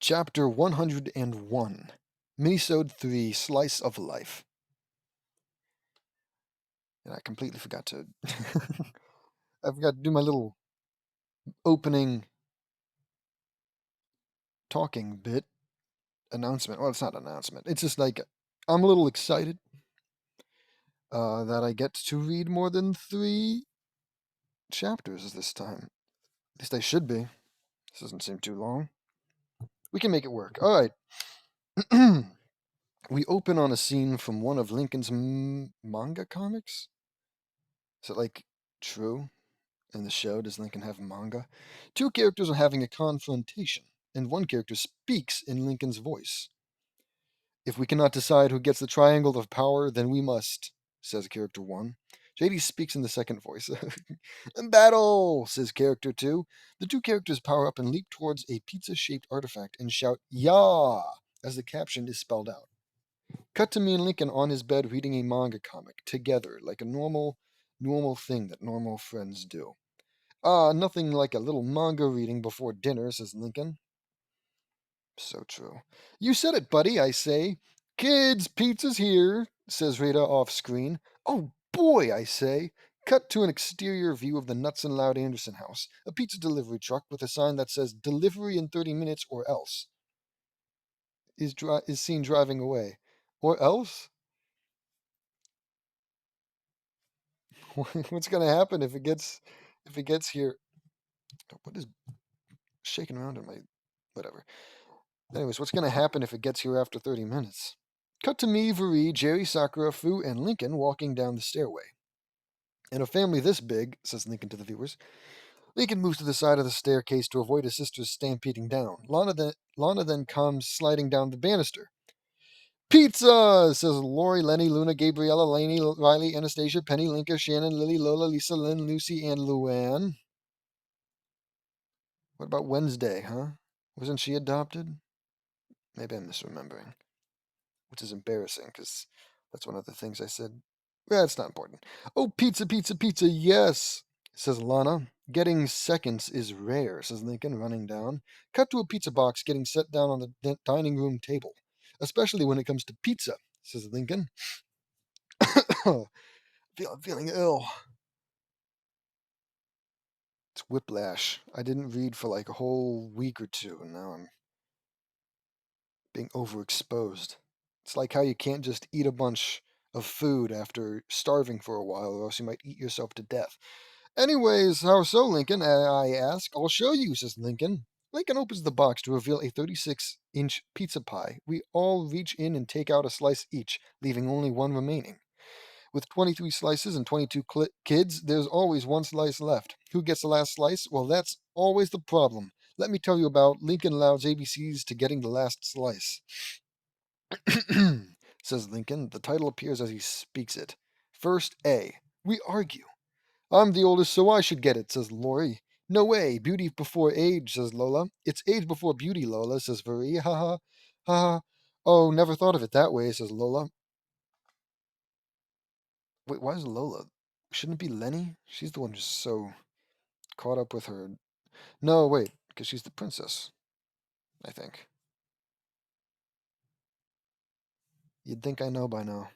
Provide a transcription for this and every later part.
Chapter 101, Minisode 3, Slice of Life. And I completely forgot to... I forgot to do my little opening talking bit announcement. Well, it's not an announcement. It's just like, I'm a little excited that I get to read more than 3 chapters this time. At least I should be. This doesn't seem too long. We can make it work. All right. We open on a scene from one of Lincoln's manga comics. Is it like true? In the show, does Lincoln have manga? 2 characters are having a confrontation, and one character speaks in Lincoln's voice. If we cannot decide who gets the triangle of power, then we must, says character 1. JD speaks in the second voice. Battle, says character 2. The 2 characters power up and leap towards a pizza-shaped artifact and shout, "Yah!" as the caption is spelled out. Cut to me and Lincoln on his bed reading a manga comic, together, like a normal thing that normal friends do. Nothing like a little manga reading before dinner, says Lincoln. So true. You said it, buddy, I say. Kids, pizza's here, says Rita off screen. Oh boy, I say. Cut to an exterior view of the Nuts and Loud Anderson house, a pizza delivery truck with a sign that says delivery in 30 minutes or else. Is seen driving away. Or else? What's gonna happen if it gets here? What is shaking around in my whatever? Anyways, what's gonna happen if it gets here after 30 minutes? Cut to me, Viri, Jerry, Sakura, Fu, and Lincoln walking down the stairway. In a family this big, says Lincoln to the viewers, Lincoln moves to the side of the staircase to avoid his sisters stampeding down. Lana then comes sliding down the banister. Pizza, says Lori, Lenny, Luna, Gabriella, Lainey, Riley, Anastasia, Penny, Linka, Shannon, Lily, Lola, Lisa, Lynn, Lucy, and Luann. What about Wednesday, huh? Wasn't she adopted? Maybe I'm misremembering. Which is embarrassing, because that's one of the things I said. Yeah, it's not important. Oh, pizza, pizza, pizza, yes, says Lana. Getting seconds is rare, says Lincoln, running down. Cut to a pizza box getting set down on the dining room table. Especially when it comes to pizza, says Lincoln. I'm feeling ill. It's whiplash. I didn't read for like a whole week or 2, and now I'm being overexposed. It's like how you can't just eat a bunch of food after starving for a while, or else you might eat yourself to death. Anyways, how so, Lincoln? I ask. I'll show you, says Lincoln. Lincoln opens the box to reveal a 36-inch pizza pie. We all reach in and take out a slice each, leaving only one remaining. With 23 slices and 22 kids, there's always one slice left. Who gets the last slice? Well, that's always the problem. Let me tell you about Lincoln Loud's ABCs to getting the last slice. Says Lincoln. The title appears as he speaks it. First A. We argue. I'm the oldest, so I should get it, says Lori. No way. Beauty before age, says Lola. It's age before beauty, Lola, says Viri. Ha ha. Ha. Oh, never thought of it that way, says Lola. Wait, why is Lola? Shouldn't it be Lenny? She's the one who's so caught up with her. No, wait, because she's the princess, I think. You'd think I know by now.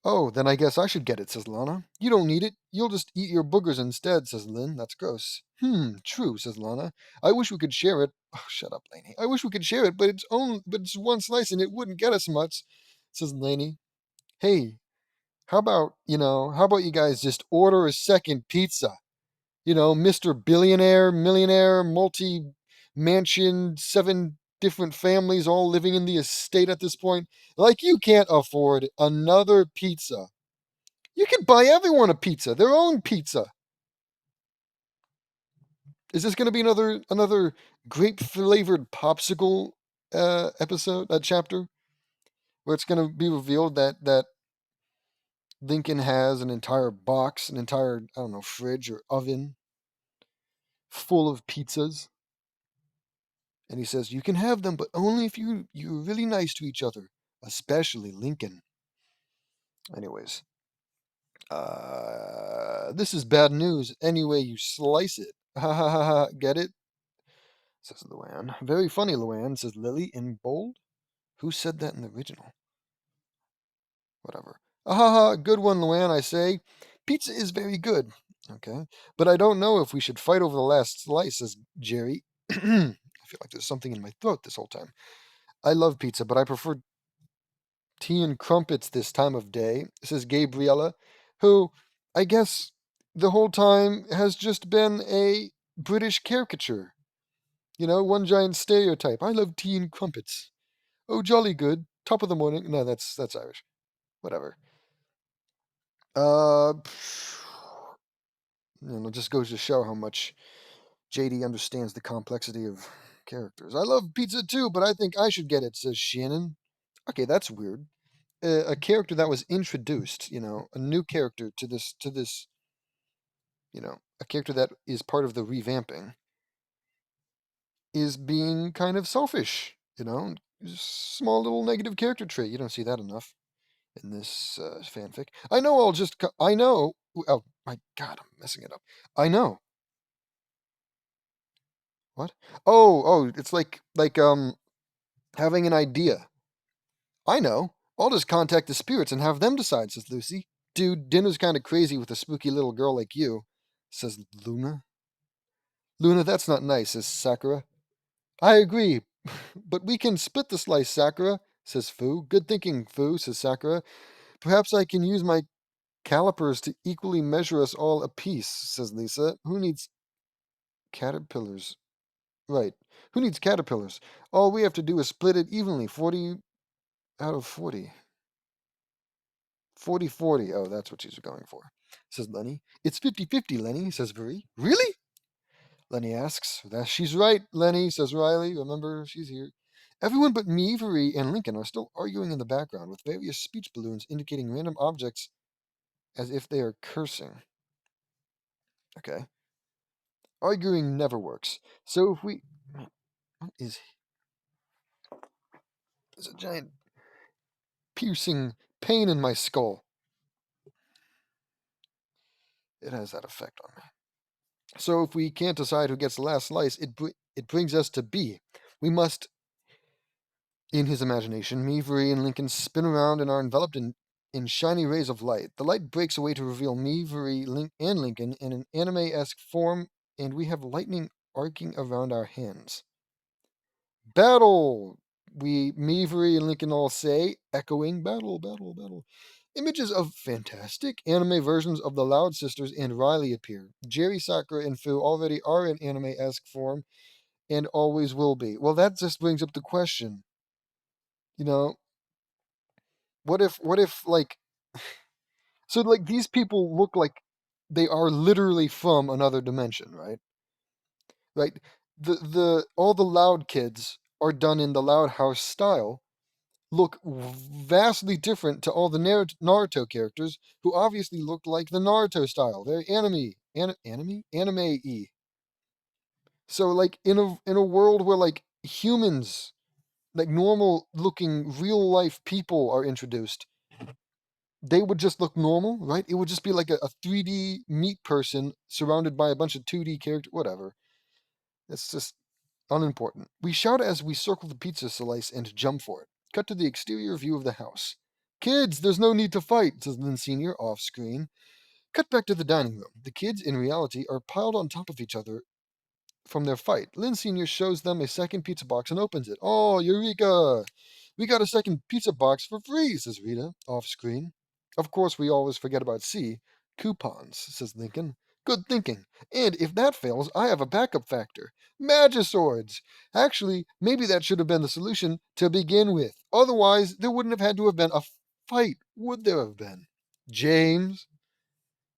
Oh, then I guess I should get it, says Lana. You don't need it. You'll just eat your boogers instead, says Lynn. That's gross. True, says Lana. I wish we could share it. Oh, shut up, Lainey. I wish we could share it, but it's one slice and it wouldn't get us much, says Lainey. Hey, how about you guys just order a second pizza? Mr. Billionaire, millionaire, multi-mansion, 7 different families all living in the estate at this point. Like, you can't afford another pizza. You can buy everyone a pizza, their own pizza. Is this going to be another grape-flavored popsicle chapter? Where it's going to be revealed that Lincoln has an entire box, an entire, I don't know, fridge or oven full of pizzas. And he says, you can have them, but only if you're really nice to each other, especially Lincoln. Anyways, this is bad news any way you slice it. Ha ha ha ha, get it? says Luann. Very funny, Luann, says Lily in bold. Who said that in the original? Whatever. Ahaha, good one, Luann, I say. Pizza is very good. Okay. But I don't know if we should fight over the last slice, says Jerry. I feel like there's something in my throat this whole time. I love pizza, but I prefer tea and crumpets this time of day, says Gabriella, who, I guess, the whole time has just been a British caricature. You know, one giant stereotype. I love tea and crumpets. Oh, jolly good. Top of the morning. No, that's Irish. Whatever. Uh, it just goes to show how much JD understands the complexity of characters. I love pizza too, but I think I should get it, says Shannon. Okay, that's weird. A character that was introduced, a new character to this, a character that is part of the revamping, is being kind of selfish, small little negative character trait. You don't see that enough in this fanfic. I know. Oh my God, I'm messing it up. I know. What? Oh, it's like having an idea. I know. I'll just contact the spirits and have them decide, says Lucy. Dude, dinner's kind of crazy with a spooky little girl like you, says Luna. Luna, that's not nice, says Sakura. I agree, but we can split the slice, Sakura, says Fu. Good thinking, Fu, says Sakura. Perhaps I can use my calipers to equally measure us all apiece, says Lisa. Who needs caterpillars? Right. Who needs caterpillars? All we have to do is split it evenly, 40 out of 40. 40-40. Oh, that's what she's going for, says Lenny. It's 50-50, Lenny, says Marie. Really? Lenny asks. That she's right, Lenny, says Riley. Remember, she's here. Everyone but me, Marie, and Lincoln are still arguing in the background with various speech balloons indicating random objects as if they are cursing. Okay. Arguing never works. So if we... What is... There's a giant piercing pain in my skull. It has that effect on me. So if we can't decide who gets the last slice, it brings us to B. We must, in his imagination, me, Marie, and Lincoln spin around and are enveloped in shiny rays of light. The light breaks away to reveal me, Marie, and Lincoln in an anime-esque form, and we have lightning arcing around our hands. Battle! Me, Marie, and Lincoln all say, echoing battle, battle, battle. Images of fantastic anime versions of the Loud Sisters and Riley appear. Jerry, Sakura, and Fu already are in anime-esque form and always will be. Well, that just brings up the question. What if like so like these people look like they are literally from another dimension, right? Right? The all the Loud kids are done in the Loud House style, look vastly different to all the Naruto characters who obviously look like the Naruto style. They're anime-y. So like in a world where like humans, like normal looking real life people are introduced, they would just look normal, right? It would just be like a 3D meat person surrounded by a bunch of 2D characters, whatever. It's just unimportant. We shout as we circle the pizza slice and jump for it. Cut to the exterior view of the house. Kids, there's no need to fight, says Lynn Sr. off screen. Cut back to the dining room. The kids, in reality, are piled on top of each other from their fight. Lynn Sr. shows them a second pizza box and opens it. Oh, Eureka! We got a second pizza box for free, says Rita, off screen. Of course, we always forget about C. Coupons, says Lincoln. Good thinking. And if that fails, I have a backup factor. Magiswords! Actually, maybe that should have been the solution to begin with. Otherwise, there wouldn't have had to have been a fight, would there have been? James?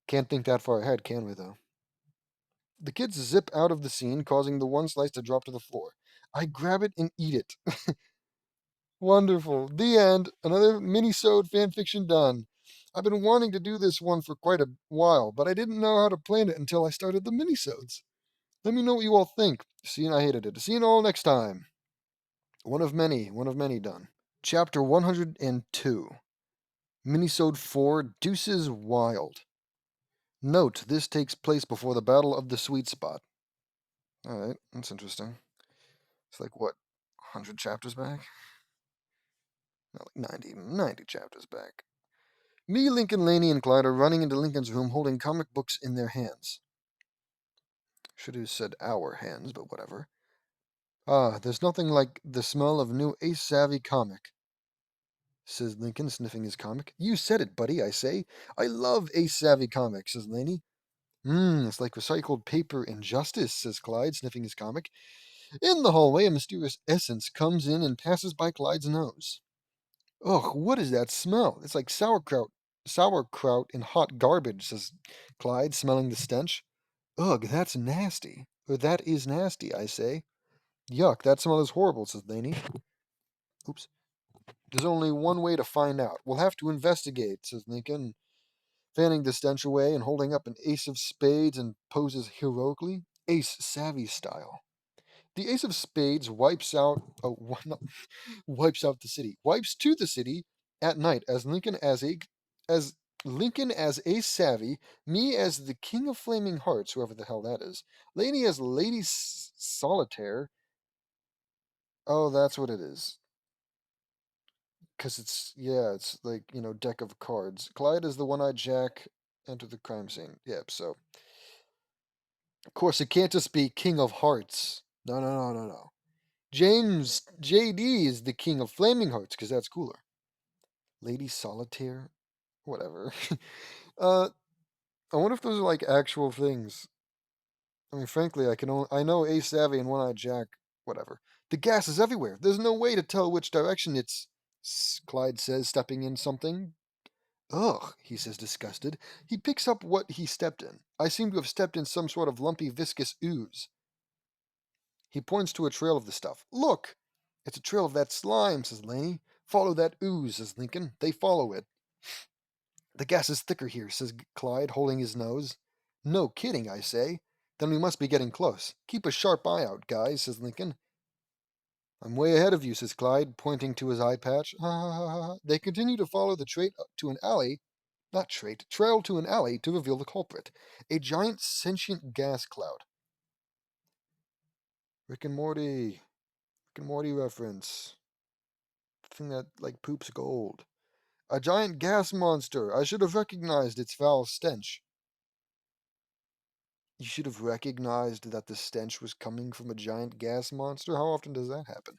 Can't think that far ahead, can we, though? The kids zip out of the scene, causing the one slice to drop to the floor. I grab it and eat it. Wonderful. The end. Another mini-sode fanfiction done. I've been wanting to do this one for quite a while, but I didn't know how to plan it until I started the mini-sodes. Let me know what you all think. See, I hated it. See you all next time. One of many done. Chapter 102. Minisode 4, Deuces Wild. Note, this takes place before the Battle of the Sweet Spot. Alright, that's interesting. It's like, what, 100 chapters back? Not like 90 chapters back. Me, Lincoln, Laney, and Clyde are running into Lincoln's room holding comic books in their hands. Should have said our hands, but whatever. Ah, there's nothing like the smell of new Ace Savvy comic, says Lincoln, sniffing his comic. You said it, buddy, I say. I love Ace Savvy comics, says Laney. It's like recycled paper injustice, says Clyde, sniffing his comic. In the hallway, a mysterious essence comes in and passes by Clyde's nose. Ugh, what is that smell? It's like sauerkraut. Sauerkraut in hot garbage, says Clyde, smelling the stench. Ugh, that's nasty. Or that is nasty, I say. Yuck, that smell is horrible, says Laney. Oops. There's only one way to find out. We'll have to investigate, says Lincoln, fanning the stench away and holding up an ace of spades and poses heroically, ace savvy style. The ace of spades wipes out wipes out the city. Wipes to the city at night as Lincoln as ace savvy, me as the king of flaming hearts, whoever the hell that is, Lady as Lady Solitaire. Oh, that's what it is. Because it's like, deck of cards. Clyde is the one-eyed Jack. Enter the crime scene. Yep, so. Of course, it can't just be King of Hearts. No, no, no, no, no. James JD is the King of Flaming Hearts, because that's cooler. Lady Solitaire? Whatever. I wonder if those are like actual things. I mean, frankly, I know Ace Savvy and One-Eyed Jack. Whatever. The gas is everywhere. There's no way to tell which direction it's. Clyde says, stepping in something. Ugh, he says, disgusted. He picks up what he stepped in. I seem to have stepped in some sort of lumpy, viscous ooze. He points to a trail of the stuff. Look! It's a trail of that slime, says Laney. Follow that ooze, says Lincoln. They follow it. The gas is thicker here, says Clyde, holding his nose. No kidding, I say. Then we must be getting close. Keep a sharp eye out, guys, says Lincoln. I'm way ahead of you, says Clyde, pointing to his eye patch. Ha ha ha ha. They continue to follow the trail to an alley to reveal the culprit. A giant sentient gas cloud. Rick and Morty. Rick and Morty reference. The thing that, like, poops gold. A giant gas monster. I should have recognized its foul stench. You should have recognized that the stench was coming from a giant gas monster? How often does that happen?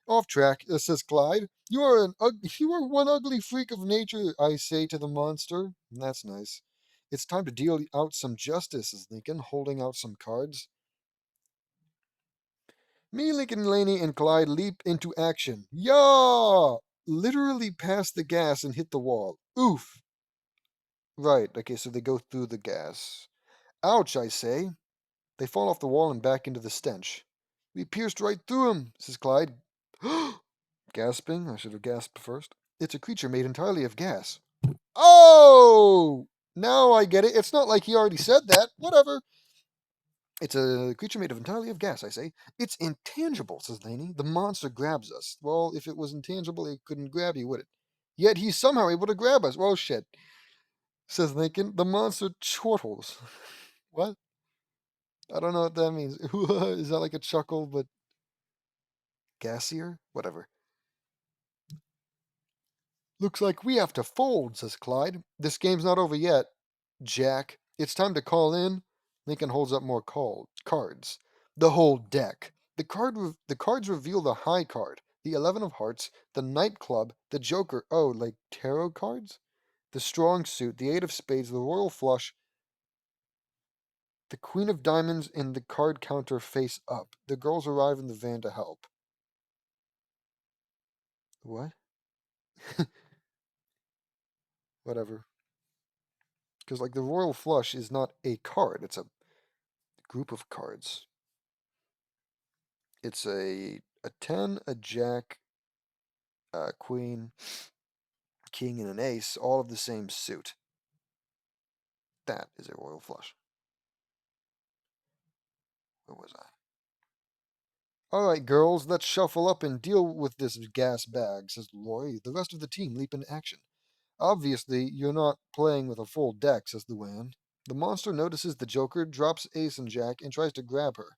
Off track, says Clyde. You are one ugly freak of nature, I say to the monster. That's nice. It's time to deal out some justice, says Lincoln, holding out some cards. Me, Lincoln, Laney, and Clyde leap into action. Yaw! Literally past the gas and hit the wall. Oof! Right, okay, so they go through the gas. Ouch, I say. They fall off the wall and back into the stench. We pierced right through him, says Clyde. Gasping, I should have gasped first. It's a creature made entirely of gas. Oh! Now I get it. It's not like he already said that. Whatever. It's a creature made entirely of gas, I say. It's intangible, says Laney. The monster grabs us. Well, if it was intangible, it couldn't grab you, would it? Yet he's somehow able to grab us. Well, shit, says Lincoln. The monster chortles. What? I don't know what that means. Is that like a chuckle, but gassier? Whatever. Looks like we have to fold, says Clyde. This game's not over yet. Jack, it's time to call in. Lincoln holds up more cards. The whole deck. The cards reveal the high card, the 11 of hearts, the knight club, the joker. Oh, like tarot cards? The strong suit, the 8 of spades, the royal flush, the queen of diamonds, and the card counter face up. The girls arrive in the van to help. What? Whatever. Because, like, the royal flush is not a card, it's a group of cards. It's a 10, a jack, a queen, king, and an ace, all of the same suit. That is a royal flush. Where was I? Alright, girls, let's shuffle up and deal with this gas bag, says Roy. The rest of the team leap into action. Obviously, you're not playing with a full deck, says Luann. The monster notices the joker, drops ace and jack, and tries to grab her.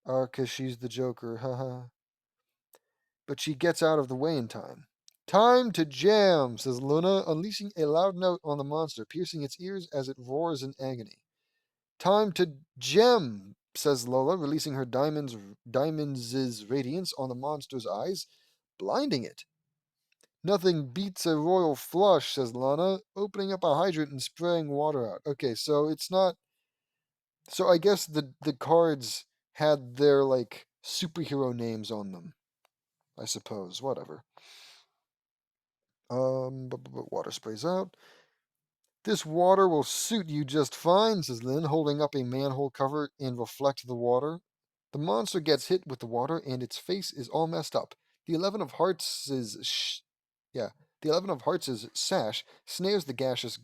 'Cause she's the Joker, haha. But she gets out of the way in time. Time to jam, says Luna, unleashing a loud note on the monster, piercing its ears as it roars in agony. Time to gem, says Lola, releasing her diamonds' radiance on the monster's eyes, blinding it. Nothing beats a royal flush, says Lana, opening up a hydrant and spraying water out. Okay, so it's not. So I guess the cards had their like superhero names on them. I suppose. Whatever. Water sprays out. This water will suit you just fine, says Lynn, holding up a manhole cover and reflect the water. The monster gets hit with the water and its face is all messed up. The 11 of Hearts' yeah, the 11 of Hearts' sash snares the gaseous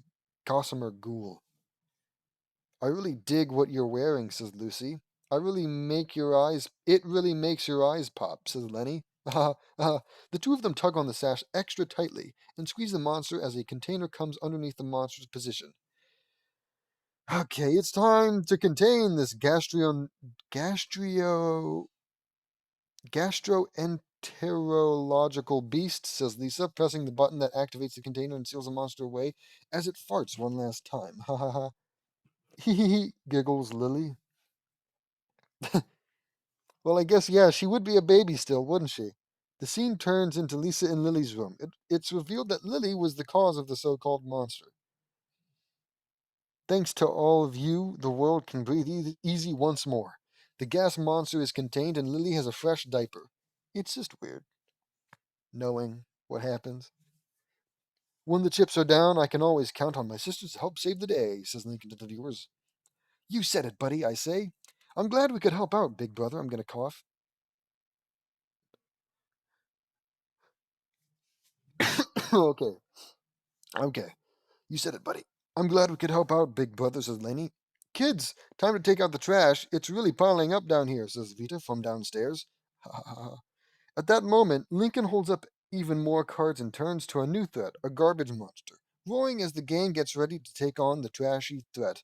gossamer ghoul. I really dig what you're wearing, says Lucy. It really makes your eyes pop, says Lenny. The two of them tug on the sash extra tightly and squeeze the monster as a container comes underneath the monster's position. Okay, it's time to contain this gastroenterological beast, says Lisa, pressing the button that activates the container and seals the monster away as it farts one last time. Ha ha ha. Hee hee hee, giggles Lily. Well, I guess, yeah, she would be a baby still, wouldn't she? The scene turns into Lisa in Lily's room. It's revealed that Lily was the cause of the so-called monster. Thanks to all of you, the world can breathe easy once more. The gas monster is contained and Lily has a fresh diaper. It's just weird, knowing what happens. When the chips are down, I can always count on my sisters to help save the day, says Lincoln to the viewers. You said it, buddy, I say. I'm glad we could help out, big brother. I'm going to cough. Okay. Okay. You said it, buddy. I'm glad we could help out, big brother, says Laney. Kids, time to take out the trash. It's really piling up down here, says Vita from downstairs. Ha ha ha. At that moment, Lincoln holds up even more cards and turns to a new threat, a garbage monster, roaring as the gang gets ready to take on the trashy threat.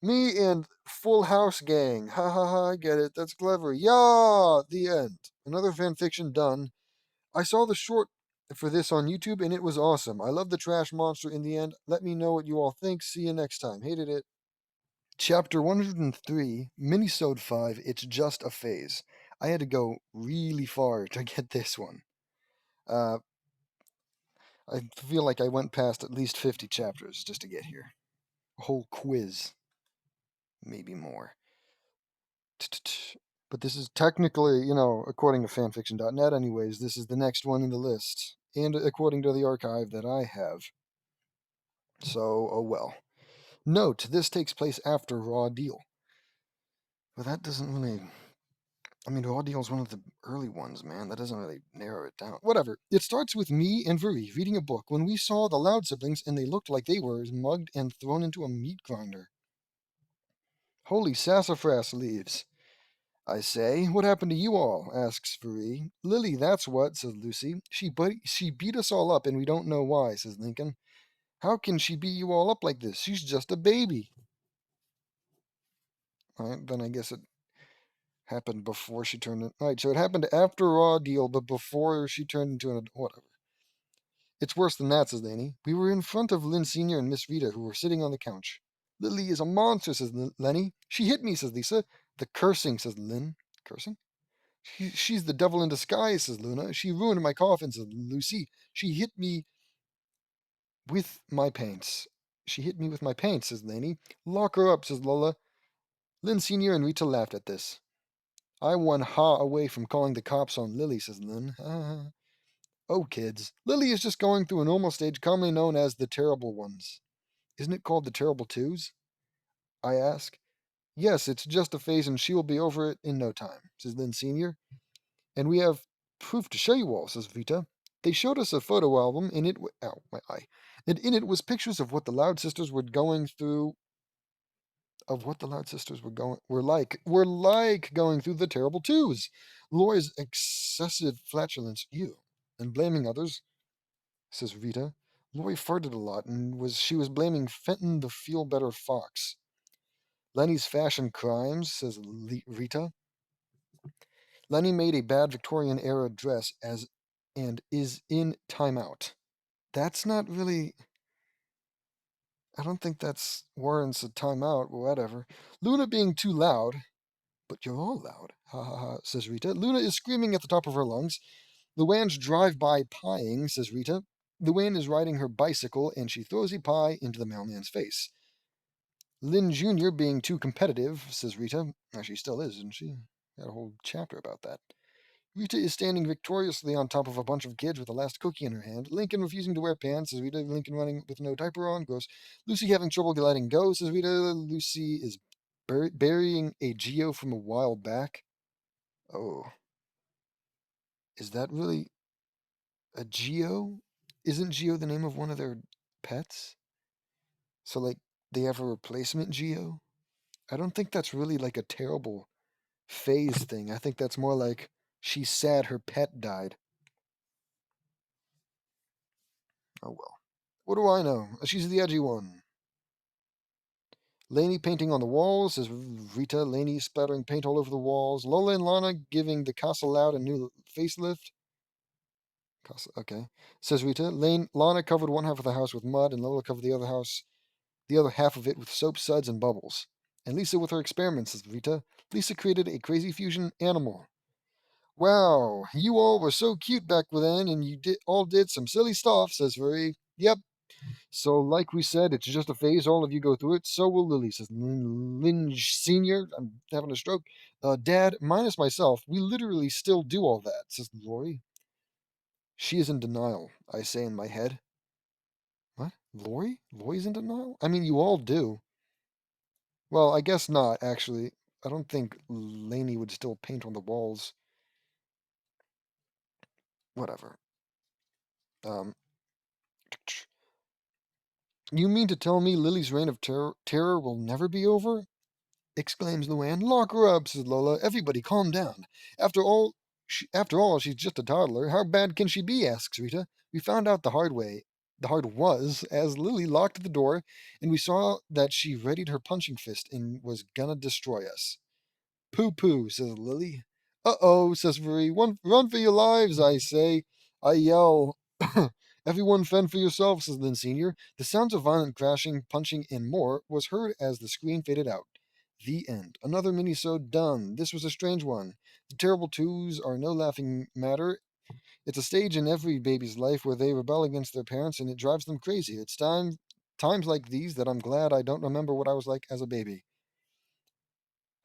Me and Full House Gang. Ha ha ha, I get it. That's clever. Yeah! The end. Another fanfiction done. I saw the short for this on YouTube and it was awesome. I love the trash monster in the end. Let me know what you all think. See you next time. Hated it. Chapter 103, Minisode 5, It's Just a Phase. I had to go really far to get this one. Uh, I feel like I went past at least 50 chapters just to get here. A whole quiz. Maybe more. But this is technically, according to fanfiction.net, anyways, this is the next one in the list. And according to the archive that I have. So, oh well. Note, this takes place after Raw Deal. But that doesn't really. I mean, Raw Deal is one of the early ones, man. That doesn't really narrow it down. Whatever. It starts with me and Vuri reading a book when we saw the Loud siblings and they looked like they were mugged and thrown into a meat grinder. Holy sassafras leaves. I say, what happened to you all? Asks Vuri. Lily, that's what, says Lucy. She beat us all up and we don't know why, says Lincoln. How can she beat you all up like this? She's just a baby. All right, then I guess it happened before she turned in. All right, so it happened after Raw Deal, but before she turned into an. Whatever. It's worse than that, says Laney. We were in front of Lynn Sr. and Miss Rita, who were sitting on the couch. Lily is a monster, says Lenny. She hit me, says Lisa. The cursing, says Lynn. Cursing? She's the devil in disguise, says Luna. She ruined my coffin, says Lucy. She hit me with my paints. She hit me with my paints, says Laney. Lock her up, says Lola. Lynn Sr. and Rita laughed at this. I one ha away from calling the cops on Lily, says Lynn. Oh, kids. Lily is just going through a normal stage commonly known as the terrible ones. Isn't it called the terrible twos? I ask. Yes, it's just a phase and she will be over it in no time, says Lynn Sr. And we have proof to show you all, says Vita. They showed us a photo album and ow, my eye. And in it was pictures of what the Loud Sisters were going through were like going through the terrible twos. Lori's excessive flatulence, you, and blaming others, says Rita. Lori farted a lot and she was blaming Fenton the feel better fox. Lenny's fashion crimes, says Rita. Lenny made a bad Victorian-era dress and is in timeout. That's not really... I don't think that's warrants a timeout, but whatever. Luna being too loud. But you're all loud, ha ha ha, says Rita. Luna is screaming at the top of her lungs. Luann's drive-by pieing, says Rita. Luann is riding her bicycle, and she throws a pie into the mailman's face. Lynn Jr. being too competitive, says Rita. Now, she still is, isn't she? Got a whole chapter about that. Rita is standing victoriously on top of a bunch of kids with the last cookie in her hand. Lincoln refusing to wear pants, says Rita. Lincoln running with no diaper on, gross. Lucy having trouble letting go, says Rita. Lucy is burying a Geo from a while back. Oh. Is that really a Geo? Isn't Geo the name of one of their pets? So, like, they have a replacement Geo? I don't think that's really like a terrible phase thing. I think that's more like she's sad her pet died. Oh well. What do I know? She's the edgy one. Lainey painting on the walls, says Rita. Lainey splattering paint all over the walls. Lola and Lana giving the castle loud a new facelift. Okay. Says Rita. Lana covered one half of the house with mud, and Lola covered the other half of it with soap suds and bubbles. And Lisa with her experiments, says Rita. Lisa created a crazy fusion animal. Wow, you all were so cute back then, and you all did some silly stuff, says Furry. Yep. So, like we said, it's just a phase. All of you go through it. So will Lily, says Linge Sr. I'm having a stroke. Dad, minus myself, we literally still do all that, says Lori. She is in denial, I say in my head. What? Lori? Lori's in denial? I mean, you all do. Well, I guess not, actually. I don't think Lainey would still paint on the walls. Whatever. You mean to tell me Lily's reign of terror will never be over? Exclaims Luann. Lock her up, says Lola. Everybody calm down. After all, she's just a toddler. How bad can she be? Asks Rita. We found out the hard way. The hard was, as Lily locked the door, and we saw that she readied her punching fist and was gonna destroy us. Pooh-pooh, says Lily. Uh-oh, says Marie. Run for your lives, I say. I yell. Everyone fend for yourselves, says Lynn Sr. The sounds of violent crashing, punching, and more was heard as the screen faded out. The end. Another mini-sode done. This was a strange one. The terrible twos are no laughing matter. It's a stage in every baby's life where they rebel against their parents and it drives them crazy. It's times like these that I'm glad I don't remember what I was like as a baby.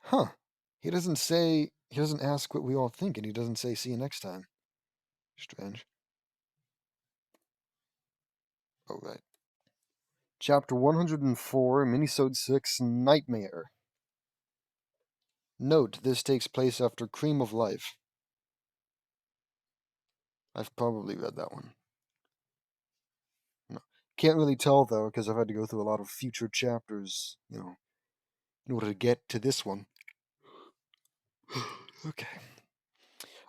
Huh. He doesn't ask what we all think, and he doesn't say see you next time. Strange. Oh, right. Chapter 104, Minisode 6, Nightmare. Note, this takes place after Cream of Life. I've probably read that one. No. Can't really tell, though, because I've had to go through a lot of future chapters, in order to get to this one. Okay.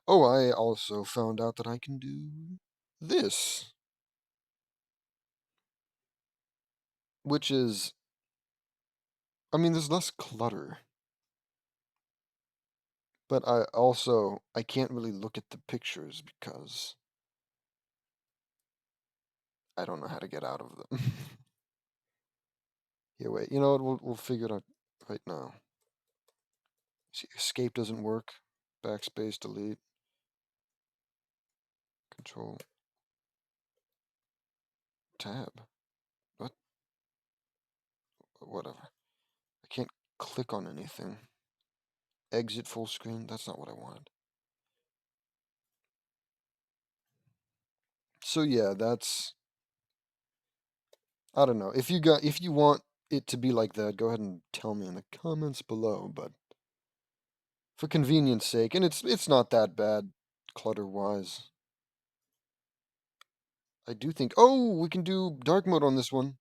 Oh, I also found out that I can do this. Which is... I mean, there's less clutter. But I can't really look at the pictures because I don't know how to get out of them. Here, wait. You know what? We'll figure it out right now. See, escape doesn't work. Backspace, delete. Control. Tab. What? Whatever. I can't click on anything. Exit full screen. That's not what I wanted. So yeah, that's... I don't know. If you want it to be like that, go ahead and tell me in the comments below, but for convenience sake, and it's not that bad clutter-wise. I do think... Oh, we can do dark mode on this one.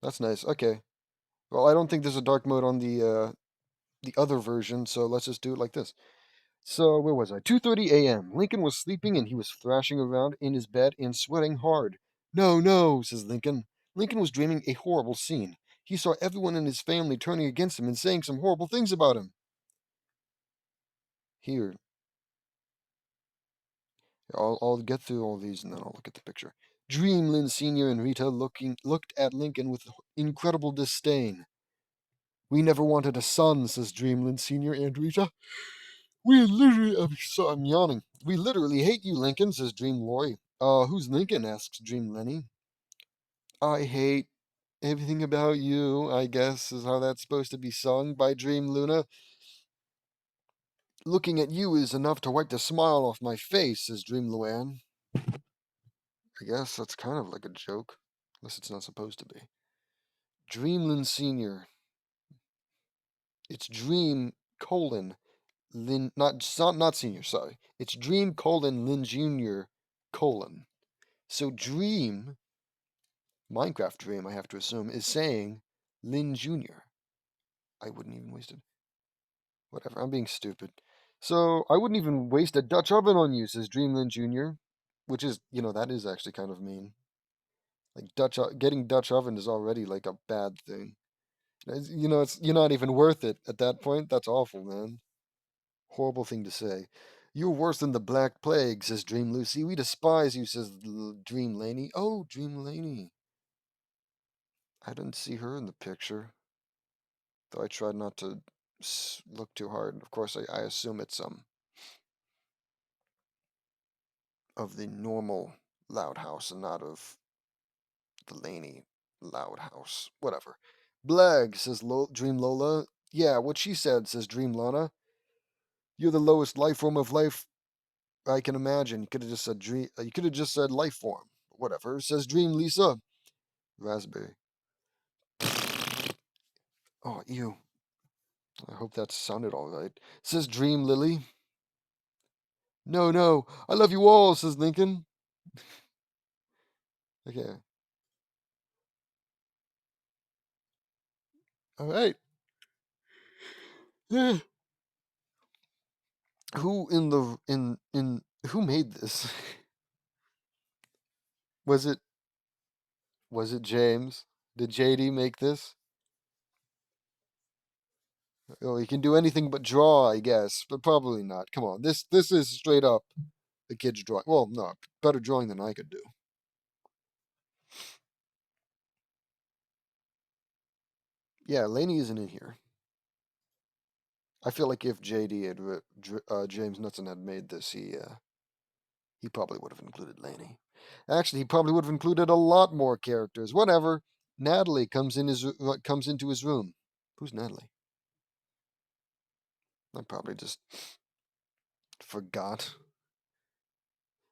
That's nice. Okay. Well, I don't think there's a dark mode on the other version, so let's just do it like this. So, where was I? 2:30 a.m. Lincoln was sleeping and he was thrashing around in his bed and sweating hard. No, no, says Lincoln. Lincoln was dreaming a horrible scene. He saw everyone in his family turning against him and saying some horrible things about him. Here. I'll get through all these and then I'll look at the picture. Dreamland Sr. and Rita looked at Lincoln with incredible disdain. We never wanted a son, says Dreamland Sr. and Rita. I'm yawning. We literally hate you, Lincoln, says Dream Lori. Who's Lincoln, asks Dream Lenny. I hate everything about you, I guess, is how that's supposed to be sung by Dream Luna. Looking at you is enough to wipe the smile off my face, says Dream Luann. I guess that's kind of like a joke, unless it's not supposed to be. Dreamland Sr. It's Dream colon Lin, not Senior, sorry. It's Dream colon Lin Jr. colon. So Dream, Minecraft Dream, I have to assume, is saying Lin Jr. I wouldn't even waste it. Whatever, I'm being stupid. So I wouldn't even waste a Dutch oven on you, says Dreamland Jr., which is, that is actually kind of mean. Like getting Dutch oven is already like a bad thing. You're not even worth it at that point. That's awful, man. Horrible thing to say. You're worse than the Black Plague, says Dream Lucy. We despise you, says Dream Laney. Oh, Dream Laney. I didn't see her in the picture, though I tried not to look too hard. Of course, I assume it's of the normal Loud House and not of the Laney Loud House. Whatever. Blag, says Dream Lola. Yeah, what she said, says Dream Lana. You're the lowest life form of life I can imagine. You could have just said dream. You could have just said life form. Whatever. Says Dream Lisa. Raspberry. Oh, ew. I hope that sounded all right. Says Dream Lily. No, no. I love you all, says Lincoln. Okay. All right. Yeah. Who who made this? Was it James? Did JD make this? Oh, he can do anything but draw, I guess, but probably not. Come on, this is straight up the kid's drawing. Well, no, better drawing than I could do. Yeah, Laney isn't in here. I feel like if JD had James Knudsen had made this, he probably would have included Laney. Actually, he probably would have included a lot more characters. Whatever. Natalie comes into his room. Who's Natalie? I probably just forgot.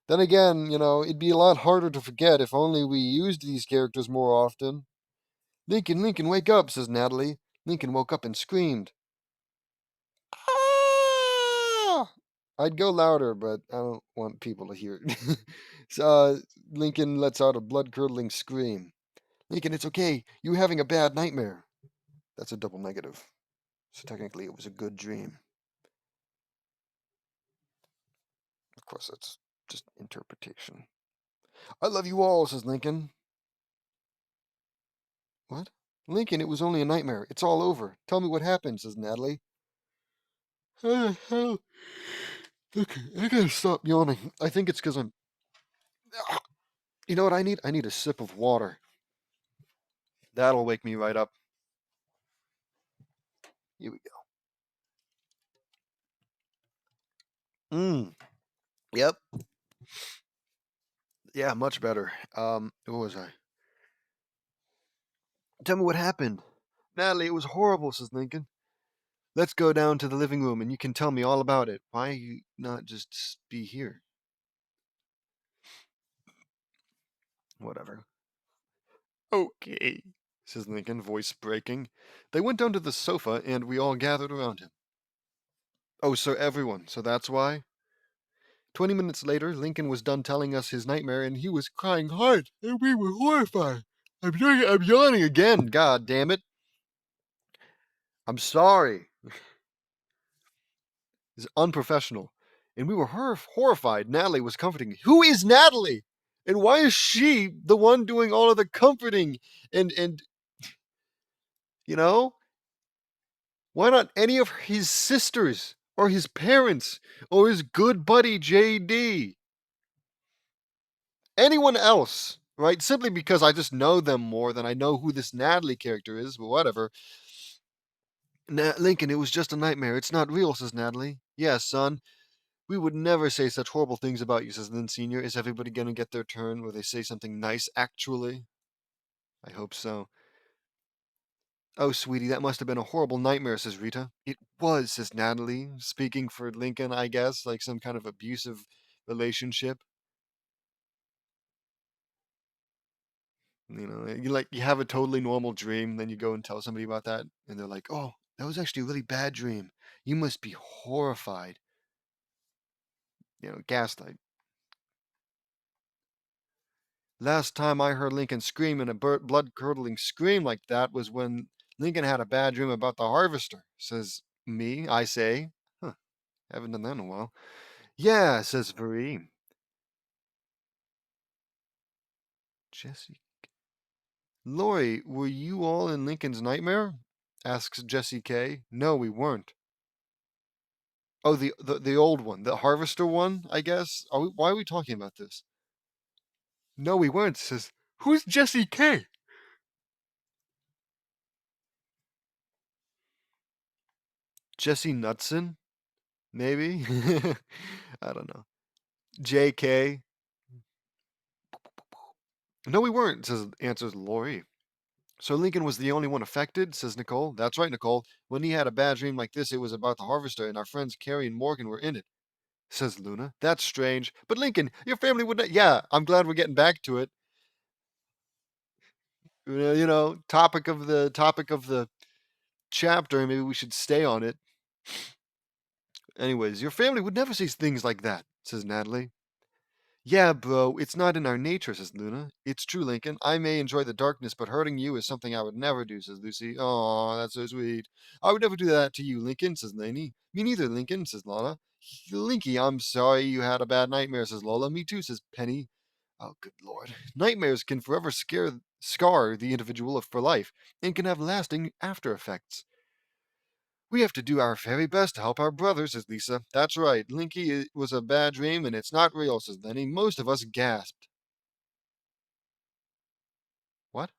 Then again, it'd be a lot harder to forget if only we used these characters more often. Lincoln, wake up, says Natalie. Lincoln woke up and screamed. Ah! I'd go louder, but I don't want people to hear it. So, Lincoln lets out a blood-curdling scream. Lincoln, it's okay. You're having a bad nightmare. That's a double negative. So technically it was a good dream. Of course, that's just interpretation. I love you all, says Lincoln. What? Lincoln, it was only a nightmare. It's all over. Tell me what happened, says Natalie. Okay, I gotta stop yawning. I think it's because I'm... You know what I need? I need a sip of water. That'll wake me right up. Here we go. Yep. Yeah, much better. What was I? Tell me what happened. Natalie, it was horrible, says Lincoln. Let's go down to the living room and you can tell me all about it. Why you not just be here? Whatever. Okay, says Lincoln, voice breaking. They went down to the sofa and we all gathered around him. Oh, so everyone. So that's why? 20 minutes later, Lincoln was done telling us his nightmare and he was crying hard and we were horrified. I'm yawning again. God damn it. I'm sorry. It's unprofessional. And we were horrified. Natalie was comforting me. Who is Natalie? And why is she the one doing all of the comforting? And why not any of his sisters or his parents or his good buddy JD? anyone else, right? Simply because I just know them more than I know who this Natalie character is, but whatever. Lincoln, it was just a nightmare. It's not real, says Natalie. Yes, son. We would never say such horrible things about you, says Lynn Sr. Is everybody going to get their turn where they say something nice, actually? I hope so. Oh, sweetie, that must have been a horrible nightmare, says Rita. It was, says Natalie, speaking for Lincoln, I guess, like some kind of abusive relationship. You have a totally normal dream, then you go and tell somebody about that, and they're like, "Oh, that was actually a really bad dream. You must be horrified." Gaslight. Last time I heard Lincoln scream in a blood-curdling scream like that was when Lincoln had a bad dream about the harvester, says me. I say, huh, haven't done that in a while. Yeah, says Marie. Jesse. Lori, were you all in Lincoln's nightmare? Asks Jesse K. No, we weren't. Oh, the old one, the harvester one, I guess. Why are we talking about this? No, we weren't. Says, who's Jesse K? Jesse Knudsen, maybe. I don't know. J.K. No, we weren't. Answers Lori. So Lincoln was the only one affected, says Nicole. That's right, Nicole. When he had a bad dream like this, it was about the harvester, and our friends Carrie and Morgan were in it, says Luna. That's strange. But Lincoln, your family would not. Yeah, I'm glad we're getting back to it. Topic of the chapter. Maybe we should stay on it. Anyways, your family would never say things like that, says Natalie. Yeah, bro, it's not in our nature, says Luna. It's true, Lincoln. I may enjoy the darkness, but hurting you is something I would never do, says Lucy. Oh, that's so sweet. I would never do that to you, Lincoln, says Lainey. Me neither, Lincoln, says Lana. Linky, I'm sorry you had a bad nightmare, says Lola. Me too, says Penny. Oh, good lord. Nightmares can forever scar the individual for life and can have lasting after effects. We have to do our very best to help our brother, says Lisa. That's right. Linky, it was a bad dream and it's not real, says Lenny. Most of us gasped. What?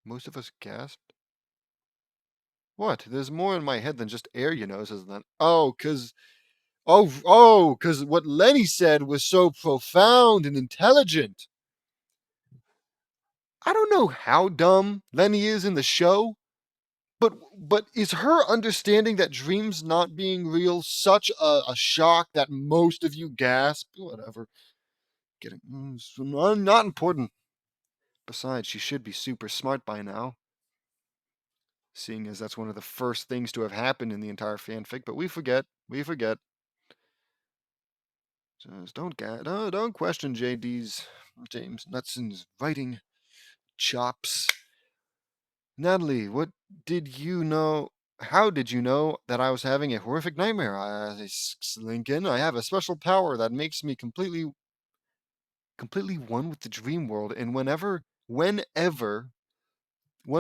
Most of us gasped? What? There's more in my head than just air, says Len. Cause what Lenny said was so profound and intelligent. I don't know how dumb Lenny is in the show, but is her understanding that dreams not being real such a shock that most of you gasp? Whatever. Getting not important. Besides, she should be super smart by now, seeing as that's one of the first things to have happened in the entire fanfic. But we forget. We forget. Just don't question James Nutson's writing chops. Natalie, what did you know? How did you know that I was having a horrific nightmare? Lincoln, I have a special power that makes me completely one with the dream world, and whenever one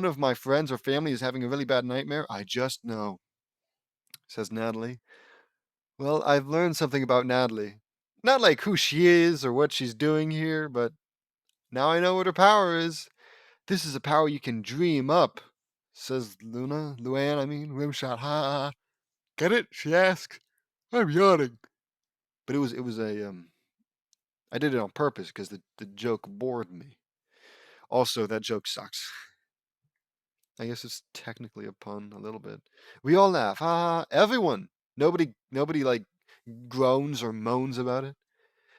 of my friends or family is having a really bad nightmare, I just know, says Natalie. Well, I've learned something about Natalie. Not like who she is or what she's doing here, but now I know what her power is. This is a power you can dream up, says Luann, rimshot, ha ha. Get it? She asks. I'm yawning. But I did it on purpose because the joke bored me. Also, that joke sucks. I guess it's technically a pun, a little bit. We all laugh, ha ha. Everyone. Nobody like groans or moans about it.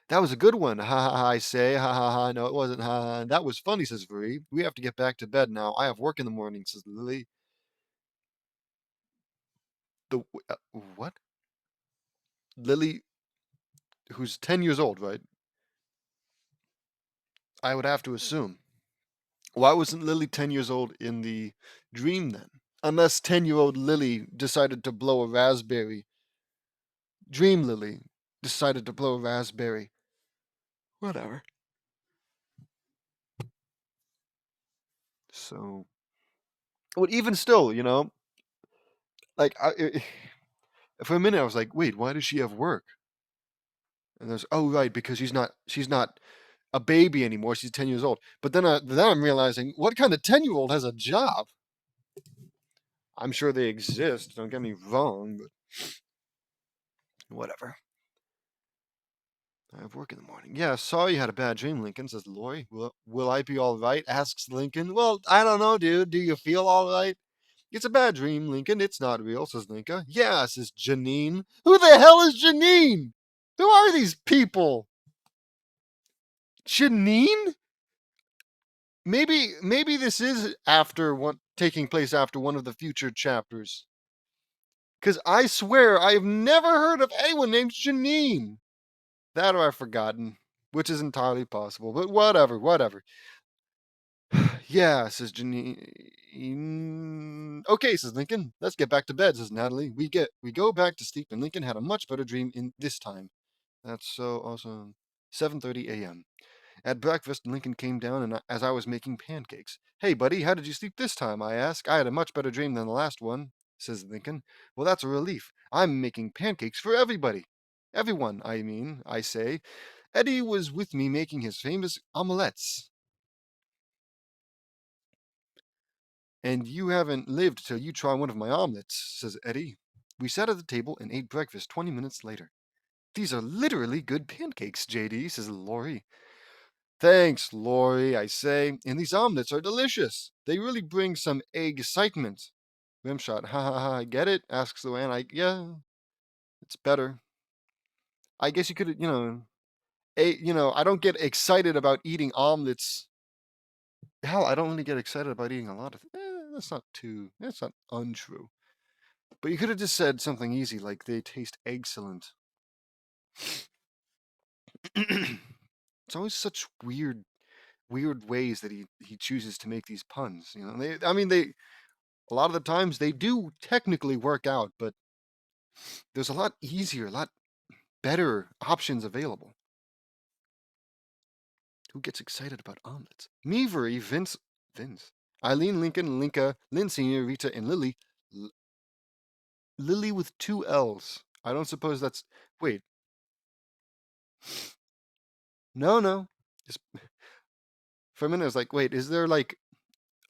That was a good one, ha ha ha. I say, ha ha ha. No, it wasn't, ha ha. That was funny, says Marie. We have to get back to bed now. I have work in the morning, says Lily. The what? Lily, who's 10 years old, right? I would have to assume. Why wasn't Lily 10 years old in the dream then? Unless 10-year-old Lily decided to blow a raspberry. Dream Lily decided to blow a raspberry. Whatever. So, but even still, like for a minute I was like, wait, why does she have work? And there's, oh, right, because she's not a baby anymore. She's 10 years old. But then I'm realizing, what kind of 10-year-old has a job? I'm sure they exist. Don't get me wrong, but whatever. I have work in the morning. Yeah, sorry you had a bad dream, Lincoln, says Lori. Will I be all right? Asks Lincoln. Well, I don't know, dude. Do you feel all right? It's a bad dream, Lincoln. It's not real, says Lincoln. Yeah, says Janine. Who the hell is Janine? Who are these people? Janine? Maybe this is after taking place after one of the future chapters. Because I swear I've never heard of anyone named Janine. That or I've forgotten, which is entirely possible. But whatever. Yeah, says Janine. Okay, says Lincoln. Let's get back to bed, says Natalie. We go back to sleep, and Lincoln had a much better dream in this time. That's so awesome. 7:30 a.m. At breakfast, Lincoln came down and as I was making pancakes. Hey, buddy, how did you sleep this time? I asked. I had a much better dream than the last one, says Lincoln. Well, that's a relief. I'm making pancakes for everybody. Everyone, I mean, I say. Eddie was with me making his famous omelettes. And you haven't lived till you try one of my omelets, says Eddie. We sat at the table and ate breakfast 20 minutes later. These are literally good pancakes, JD, says Laurie. Thanks, Laurie, I say. And these omelets are delicious. They really bring some excitement. Rimshot, ha ha ha, get it? Asks Luann. Yeah, it's better. I guess you could, I don't get excited about eating omelets. Hell, I don't really get excited about eating a lot of. That's not untrue. But you could have just said something easy like they taste excellent. It's always such weird ways that he chooses to make these puns. They a lot of the times they do technically work out, but there's a lot easier, a lot better options available. Who gets excited about omelets? Meavery, Vince, Eileen, Lincoln, Linka, Lynn Senior, Rita, and Lily. Lily with 2 L's. I don't suppose that's. Wait. No. Just, for a minute, I was like, wait, is there like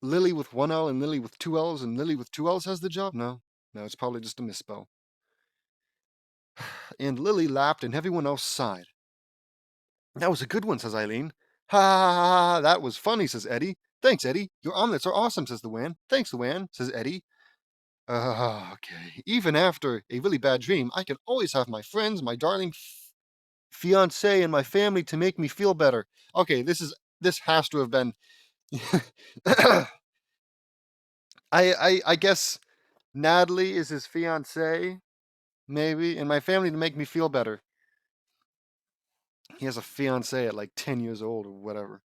Lily with 1 L and Lily with 2 L's and Lily with 2 L's has the job? No, it's probably just a misspell. And Lily laughed and everyone else sighed. That was a good one, says Eileen. Ha ha ha ha, that was funny, says Eddie. Thanks, Eddie. Your omelets are awesome, says Luann. Thanks, Luann, says Eddie. Okay. Even after a really bad dream, I can always have my friends, my darling fiance, and my family to make me feel better. Okay, this has to have been. I guess Natalie is his fiance, maybe, and my family to make me feel better. He has a fiance at like 10 years old or whatever.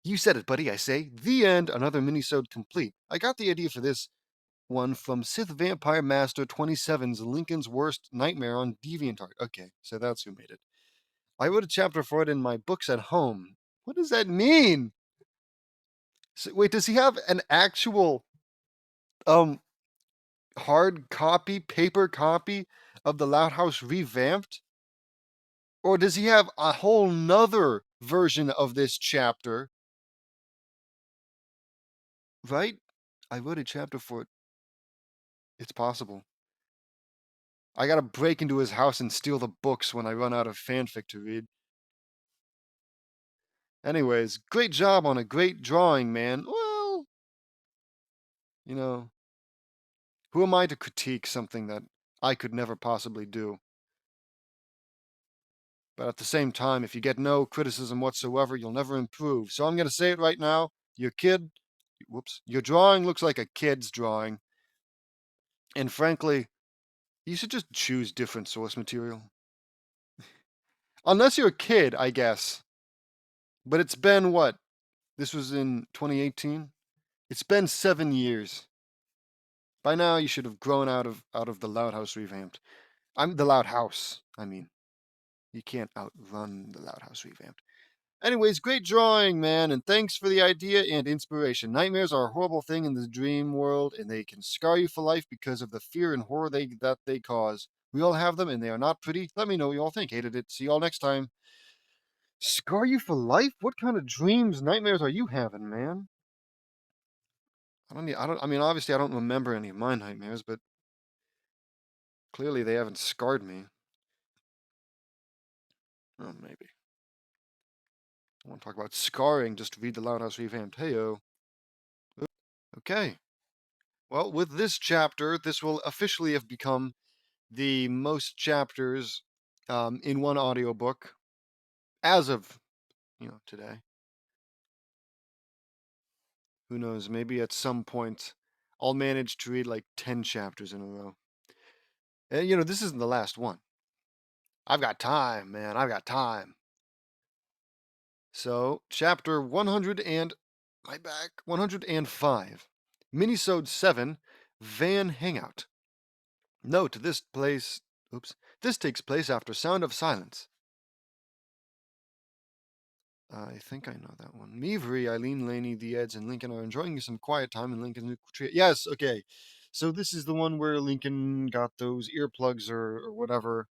You said it, buddy, I say. The end. Another minisode complete. I got the idea for this one from Sith Vampire Master 27's Lincoln's Worst Nightmare on DeviantArt. Okay, so that's who made it. I wrote a chapter for it in my books at home. What does that mean? So, wait, does he have an actual hard copy, paper copy of the Loud House Revamped? Or does he have a whole nother version of this chapter? Right? I wrote a chapter for it. It's possible. I gotta break into his house and steal the books when I run out of fanfic to read. Anyways, great job on a great drawing, man. Well, who am I to critique something that I could never possibly do? But at the same time, if you get no criticism whatsoever, you'll never improve. So I'm going to say it right now. Your drawing looks like a kid's drawing. And frankly, you should just choose different source material. Unless you're a kid, I guess. But it's been what? This was in 2018? It's been 7 years. By now, you should have grown out of the Loud House Revamped. I'm the Loud House, I mean. You can't outrun the Loud House Revamped. Anyways, great drawing, man, and thanks for the idea and inspiration. Nightmares are a horrible thing in the dream world, and they can scar you for life because of the fear and horror that they cause. We all have them, and they are not pretty. Let me know what you all think. Hated it. See y'all next time. Scar you for life? What kind of dreams, nightmares are you having, man? I mean, obviously I don't remember any of my nightmares, but clearly they haven't scarred me. Oh, maybe. I want to talk about scarring, just read the Loud House Revamped. Heyo. Okay. Well, with this chapter, this will officially have become the most chapters in one audiobook as of, today. Who knows, maybe at some point I'll manage to read like 10 chapters in a row. And, this isn't the last one. I've got time, man. I've got time. So, chapter 100 and, my back, 105. Minisode 7, Van Hangout. Note, this takes place after Sound of Silence. I think I know that one. Meavery, Eileen, Laney, the Eds, and Lincoln are enjoying some quiet time in Lincoln's new tree. Yes, okay. So this is the one where Lincoln got those earplugs or whatever,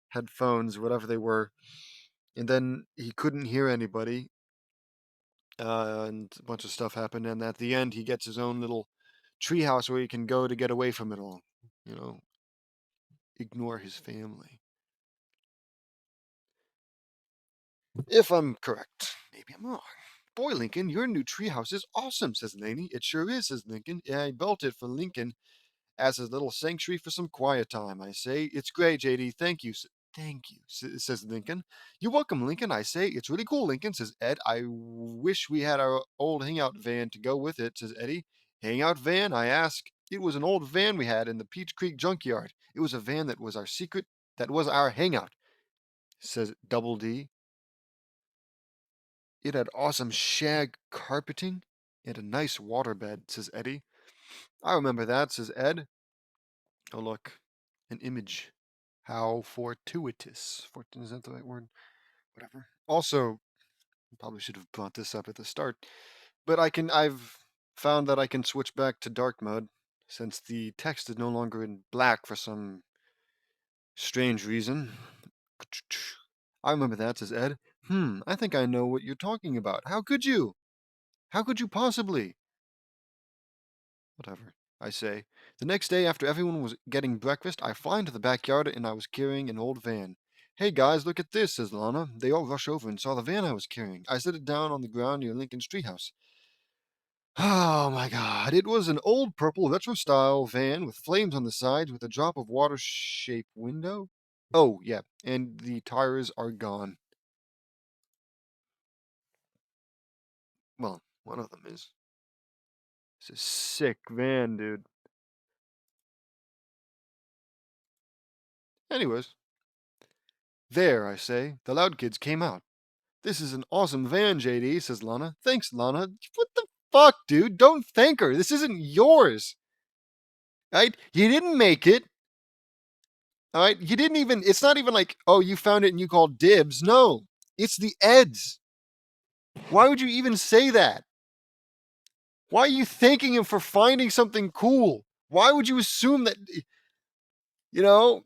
headphones, whatever they were, and then he couldn't hear anybody, and a bunch of stuff happened, and at the end he gets his own little treehouse where he can go to get away from it all, ignore his family. If I'm correct. Maybe I'm wrong. Boy, Lincoln, your new treehouse is awesome, says Laney. It sure is, says Lincoln. Yeah, I built it for Lincoln as a little sanctuary for some quiet time, I say. It's great, JD. Thank you. Thank you, says Lincoln. You're welcome, Lincoln, I say. It's really cool, Lincoln, says Ed. I wish we had our old hangout van to go with it, says Eddie. Hangout van, I ask. It was an old van we had in the Peach Creek junkyard. It was a van that was our hangout, says Double D. It had awesome shag carpeting and a nice waterbed, says Eddie. I remember that, says Ed. Oh, look, an image. How fortuitous. Is that the right word? Whatever. Also, probably should have brought this up at the start, but I've found that I can switch back to dark mode since the text is no longer in black for some strange reason. I remember that, says Ed. I think I know what you're talking about. How could you? How could you possibly? Whatever, I say. The next day, after everyone was getting breakfast, I fly into the backyard and I was carrying an old van. Hey guys, look at this, says Lana. They all rush over and saw the van I was carrying. I set it down on the ground near Lincoln's treehouse. Oh my god, it was an old purple retro-style van with flames on the sides with a drop of water-shaped window. Oh, yeah, and the tires are gone. Well, one of them is. It's a sick van, dude. Anyways. There, I say, the loud kids came out. This is an awesome van, JD, says Lana. Thanks, Lana. What the fuck, dude? Don't thank her. This isn't yours. Right? You didn't make it. All right? You didn't even, it's not even like, oh, you found it and you called dibs. No, it's the Eds. Why would you even say that? Why are you thanking him for finding something cool? Why would you assume that, you know,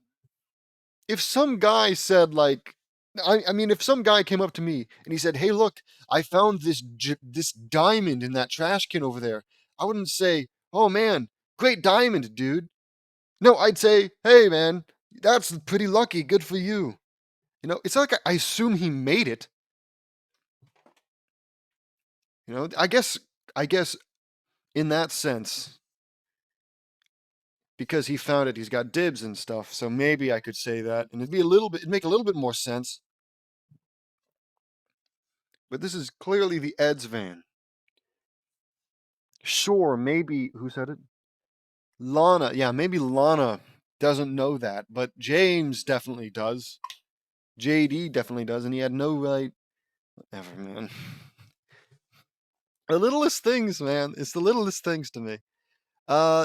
if some guy said, like, I mean, if some guy came up to me and he said, "Hey, look, I found this diamond in that trash can over there," I wouldn't say, "Oh man, great diamond, dude." No, I'd say, "Hey, man, that's pretty lucky. Good for you." It's not like I assume he made it. I guess in that sense, because he found it, he's got dibs and stuff. So maybe I could say that, and it'd make a little bit more sense. But this is clearly the Ed's van. Sure, maybe, who said it? Lana. Yeah, maybe Lana doesn't know that, but James definitely does. JD definitely does, and he had no right. Whatever, man. The littlest things, man. It's the littlest things to me.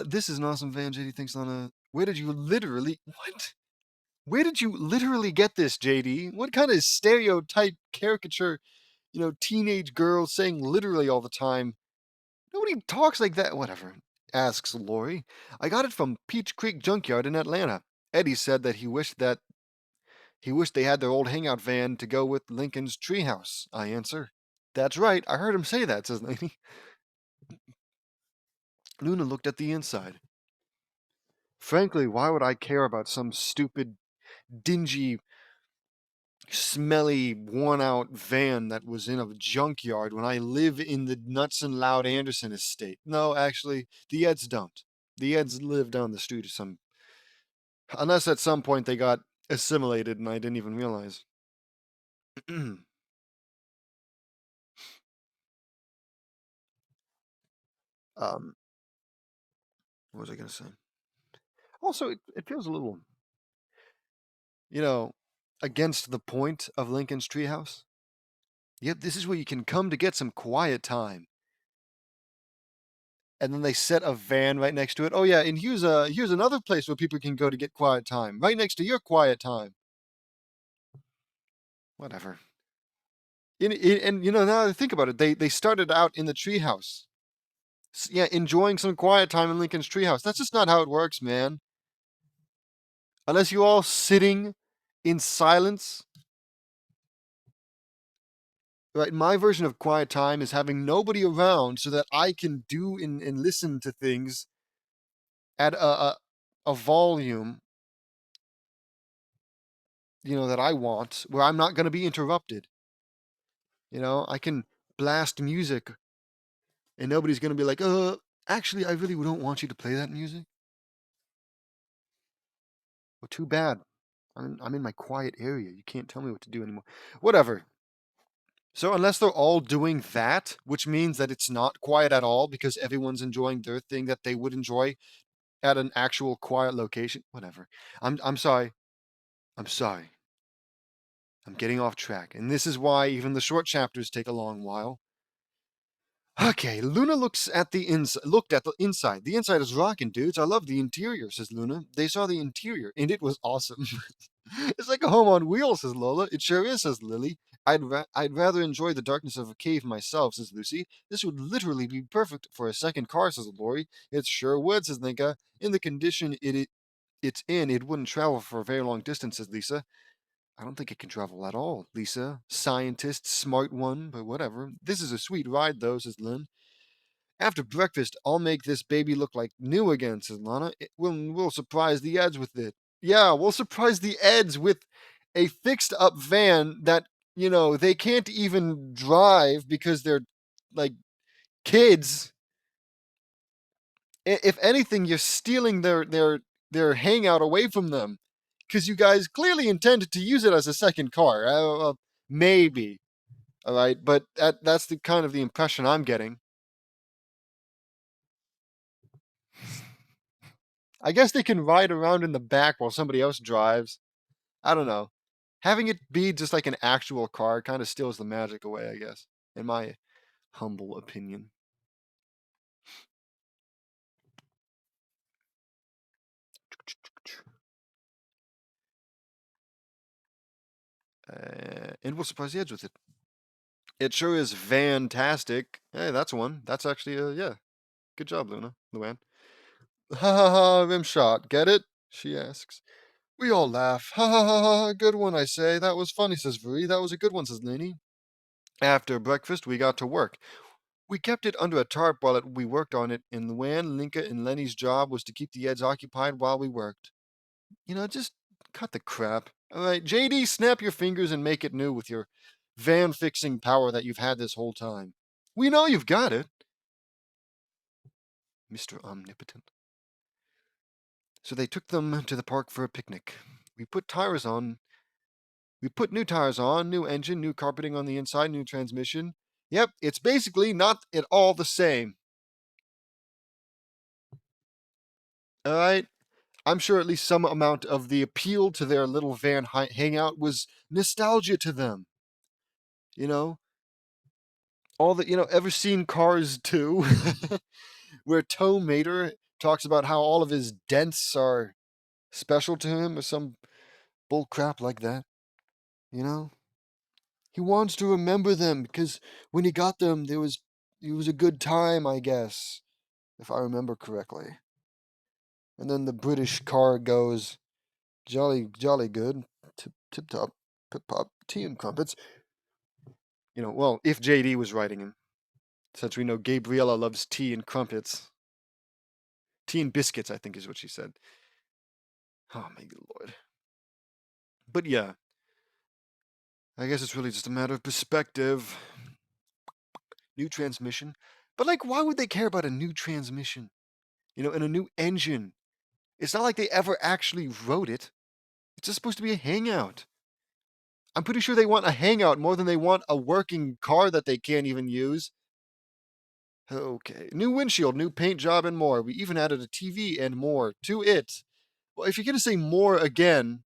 This is an awesome van, JD thinks Lana. Where did you literally what? Where did you literally get this, JD? What kind of stereotype caricature, teenage girl saying literally all the time? Nobody talks like that. Whatever, asks Lori. I got it from Peach Creek Junkyard in Atlanta. Eddie said that he wished they had their old hangout van to go with Lincoln's treehouse. I answer. That's right, I heard him say that, says Laney. Luna looked at the inside. Frankly, why would I care about some stupid, dingy, smelly, worn-out van that was in a junkyard when I live in the Nuts and Loud Anderson estate? No, actually, the Eds don't. The Eds live down the street or some... Unless at some point they got assimilated and I didn't even realize. um, what was I going to say? Also, it feels a little, you know, against the point of Lincoln's treehouse. Yep, this is where you can come to get some quiet time. And then they set a van right next to it. Oh yeah, and here's another place where people can go to get quiet time, right next to your quiet time. Whatever. And now that I think about it, they started out in the treehouse. Yeah, enjoying some quiet time in Lincoln's treehouse. That's just not how it works, man. Unless you all sitting in silence. Right, my version of quiet time is having nobody around so that I can do and listen to things at a volume, that I want, where I'm not going to be interrupted. I can blast music and nobody's going to be like, actually, I really don't want you to play that music. Well, too bad. I'm in my quiet area. You can't tell me what to do anymore. Whatever. So unless they're all doing that, which means that it's not quiet at all because everyone's enjoying their thing that they would enjoy at an actual quiet location, whatever. I'm sorry. I'm sorry. I'm getting off track. And this is why even the short chapters take a long while. Okay, Luna looked at the inside. The inside is rocking, dudes. I love the interior, says Luna. They saw the interior, and it was awesome. It's like a home on wheels, says Lola. It sure is, says Lily. I'd rather enjoy the darkness of a cave myself, says Lucy. This would literally be perfect for a second car, says Lori. It sure would, says Nika. In the condition it's in, it wouldn't travel for a very long distance, says Lisa. I don't think it can travel at all, Lisa. Scientist, smart one, but whatever. This is a sweet ride, though, says Lynn. After breakfast, I'll make this baby look like new again, says Lana. We'll surprise the Eds with it. Yeah, we'll surprise the Eds with a fixed up van that, they can't even drive because they're like kids. If anything, you're stealing their hangout away from them because you guys clearly intended to use it as a second car. Maybe, all right, but that's the kind of the impression I'm getting. I guess they can ride around in the back while somebody else drives. I don't know. Having it be just like an actual car kind of steals the magic away, I guess, in my humble opinion. And we'll surprise the Edge with it. It sure is fantastic. Hey, that's one. That's actually yeah. Good job, Luann. Ha ha ha, rimshot. Get it? She asks. We all laugh. Ha ha ha ha. Good one, I say. That was funny, says Vuri. That was a good one, says Lainey. After breakfast, we got to work. We kept it under a tarp while we worked on it, and Luann, Linka, and Lenny's job was to keep the Eds occupied while we worked. Just cut the crap. All right, JD, snap your fingers and make it new with your van fixing power that you've had this whole time. We know you've got it. Mr. Omnipotent. So they took them to the park for a picnic. We put tires on. We put new tires on, new engine, new carpeting on the inside, new transmission. Yep, it's basically not at all the same. All right. I'm sure at least some amount of the appeal to their little van hangout was nostalgia to them. All that, ever seen Cars 2? Where Tow Mater talks about how all of his dents are special to him or some bull crap like that. He wants to remember them because when he got them, it was a good time, I guess, if I remember correctly. And then the British car goes, Jolly, jolly good. Tip top, pip pop, tea and crumpets. Well, if JD was writing him, since we know Gabriella loves tea and crumpets. Tea and biscuits, I think is what she said. Oh my good lord. But yeah, I guess it's really just a matter of perspective. New transmission. But like, why would they care about a new transmission? And a new engine? It's not like they ever actually wrote it. It's just supposed to be a hangout. I'm pretty sure they want a hangout more than they want a working car that they can't even use. Okay. New windshield, new paint job, and more. We even added a TV and more to it. Well, if you're going to say more again,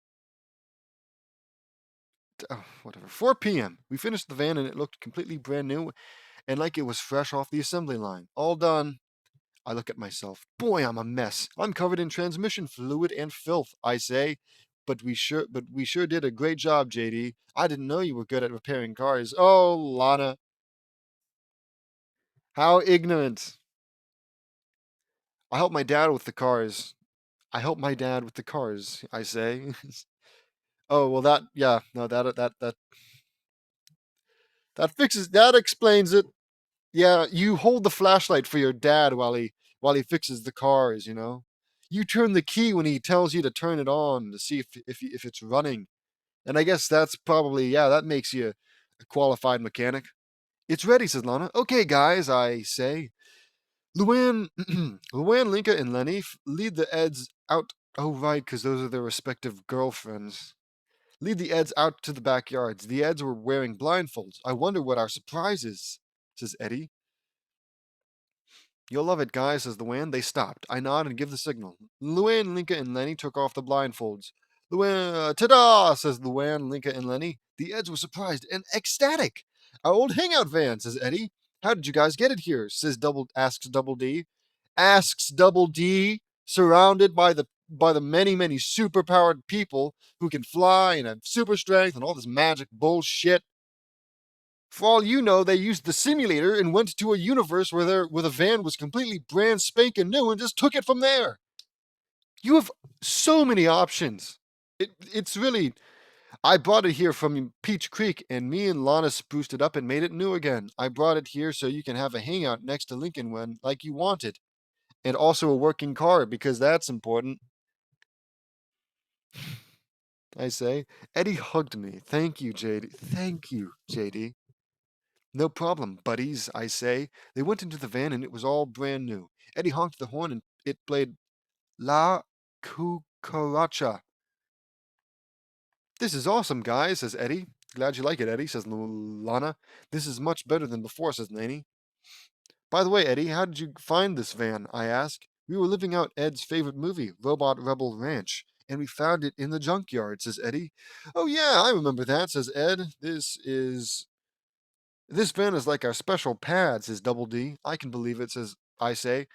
whatever. 4 p.m. We finished the van and it looked completely brand new and like it was fresh off the assembly line. All done. I look at myself. Boy, I'm a mess. I'm covered in transmission fluid and filth, I say. But we sure did a great job, JD. I didn't know you were good at repairing cars. Oh, Lana. How ignorant. I help my dad with the cars. I say. Oh, well that explains it. Yeah, you hold the flashlight for your dad while he fixes the cars, You turn the key when he tells you to turn it on to see if it's running. And I guess that's probably, yeah, that makes you a qualified mechanic. It's ready, says Lana. Okay, guys, I say. Luann, Luann, Linka, and Lenny lead the Eds out. Oh, right, because those are their respective girlfriends. Lead the Eds out to the backyards. The Eds were wearing blindfolds. I wonder what our surprise is, says Eddie. You'll love it, guys, says Luann. They stopped. I nod and give the signal. Luann, Linka, and Lenny took off the blindfolds. Luann, ta-da, says Luann, Linka, and Lenny. The Eds were surprised and ecstatic. Our old hangout van, says Eddie. How did you guys get it here? Asks Double D. Asks Double D, surrounded by the many, many superpowered people who can fly and have super strength and all this magic bullshit. For all you know, they used the simulator and went to a universe where the van was completely brand spanking new and just took it from there. You have so many options. It's really. I brought it here from Peach Creek, and me and Lana spruced it up and made it new again. I brought it here so you can have a hangout next to Lincoln when, like you wanted, and also a working car because that's important. I say. Eddie hugged me. Thank you, JD. Thank you, JD. No problem, buddies, I say. They went into the van and it was all brand new. Eddie honked the horn and it played La Cucaracha. This is awesome, guys, says Eddie. Glad you like it, Eddie, says Lana. This is much better than before, says Nanny. By the way, Eddie, how did you find this van? I ask. We were living out Ed's favorite movie, Robot Rebel Ranch, and we found it in the junkyard, says Eddie. Oh yeah, I remember that, says Ed. This van is like our special pad, says Double D. I can believe it, says I say.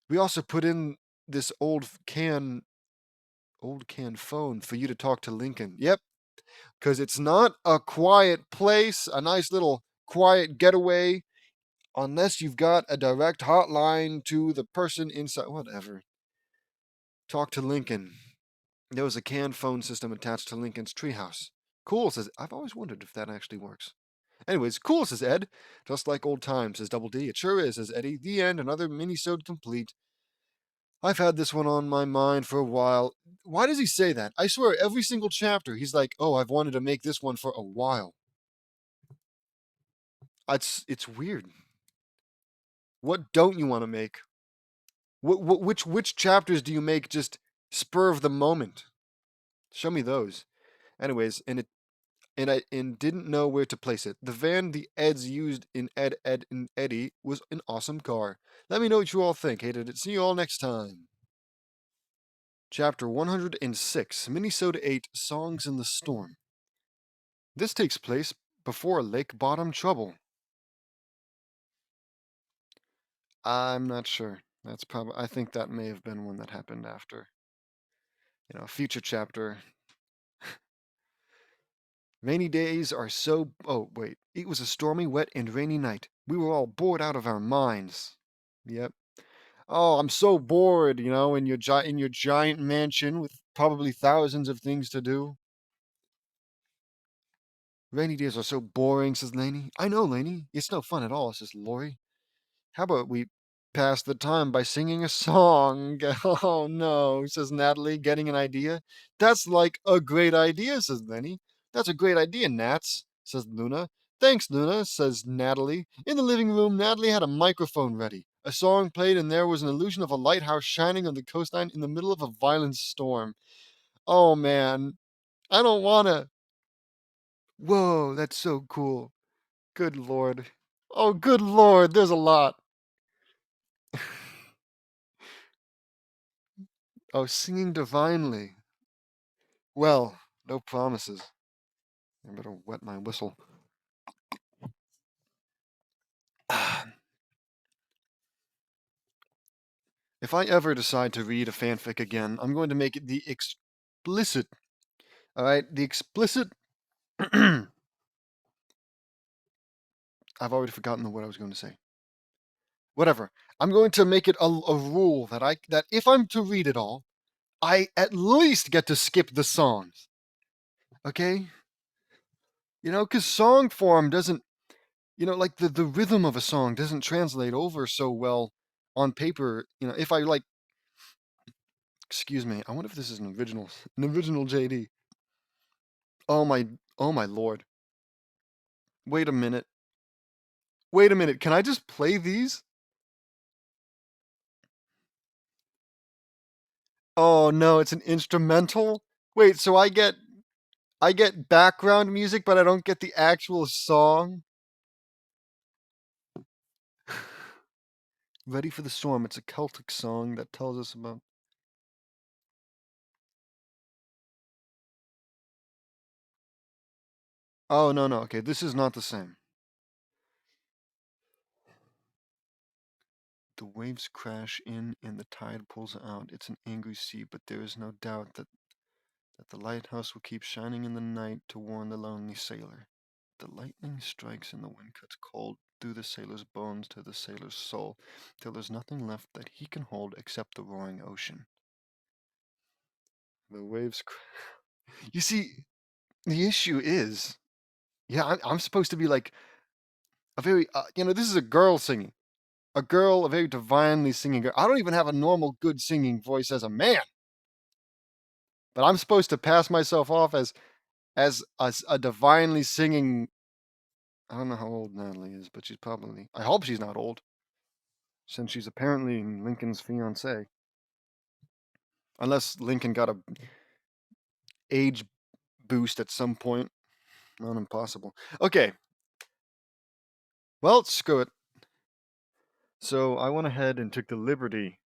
We also put in this old can phone for you to talk to Lincoln. Yep, because it's not a quiet place, a nice little quiet getaway, unless you've got a direct hotline to the person inside. Whatever. Talk to Lincoln. There was a can phone system attached to Lincoln's treehouse. Cool, says. I've always wondered if that actually works. Anyways, cool, says Ed. Just like old times, says Double D. It sure is, says Eddie. The end, another mini-sode complete. I've had this one on my mind for a while. Why does he say that? I swear, every single chapter, he's like, oh, I've wanted to make this one for a while. It's weird. What don't you want to make? Which chapters do you make just spur of the moment? Show me those. Anyways, I didn't know where to place it. The van the Eds used in Ed, and Eddie was an awesome car. Let me know what you all think. Hated it. See you all next time. Chapter 106, Minnesota 8, Songs in the Storm. This takes place before Lake Bottom Trouble. I'm not sure. I think that may have been one that happened after. A future chapter. Rainy days are so. Oh, wait. It was a stormy, wet, and rainy night. We were all bored out of our minds. Yep. Oh, I'm so bored, in your giant mansion with probably thousands of things to do. Rainy days are so boring, says Lainey. I know, Lainey. It's no fun at all, says Lori. How about we pass the time by singing a song? Oh no, says Natalie, getting an idea. That's like a great idea, says Lenny. That's a great idea, Nats, says Luna. Thanks, Luna, says Natalie. In the living room, Natalie had a microphone ready. A song played, and there was an illusion of a lighthouse shining on the coastline in the middle of a violent storm. Oh man, I don't wanna. Whoa, that's so cool. Good lord. Oh, good lord, there's a lot. Oh, singing divinely. Well, no promises. I better wet my whistle. If I ever decide to read a fanfic again, I'm going to make it the explicit. Alright, the explicit. I've already forgotten what I was going to say. Whatever. I'm going to make it a rule that if I'm to read it all, I at least get to skip the songs. Okay? Because song form doesn't, like the rhythm of a song doesn't translate over so well on paper. If I like, excuse me, I wonder if this is an original JD. Oh my lord. Wait a minute. Can I just play these? Oh no, it's an instrumental? Wait, so I get background music, but I don't get the actual song? Ready for the Storm. It's a Celtic song that tells us about. Oh, no. Okay, this is not the same. The waves crash in and the tide pulls out. It's an angry sea, but there is no doubt that the lighthouse will keep shining in the night to warn the lonely sailor. The lightning strikes and the wind cuts cold through the sailor's bones to the sailor's soul, till there's nothing left that he can hold except the roaring ocean. The waves. You see, the issue is, yeah, I'm supposed to be like a very, this is a girl singing. A girl, a very divinely singing girl. I don't even have a normal good singing voice as a man. But I'm supposed to pass myself off as a divinely singing. I don't know how old Natalie is, but she's probably. I hope she's not old, since she's apparently Lincoln's fiance. Unless Lincoln got a age boost at some point. Not impossible. Okay. Well, screw it. So I went ahead and took the liberty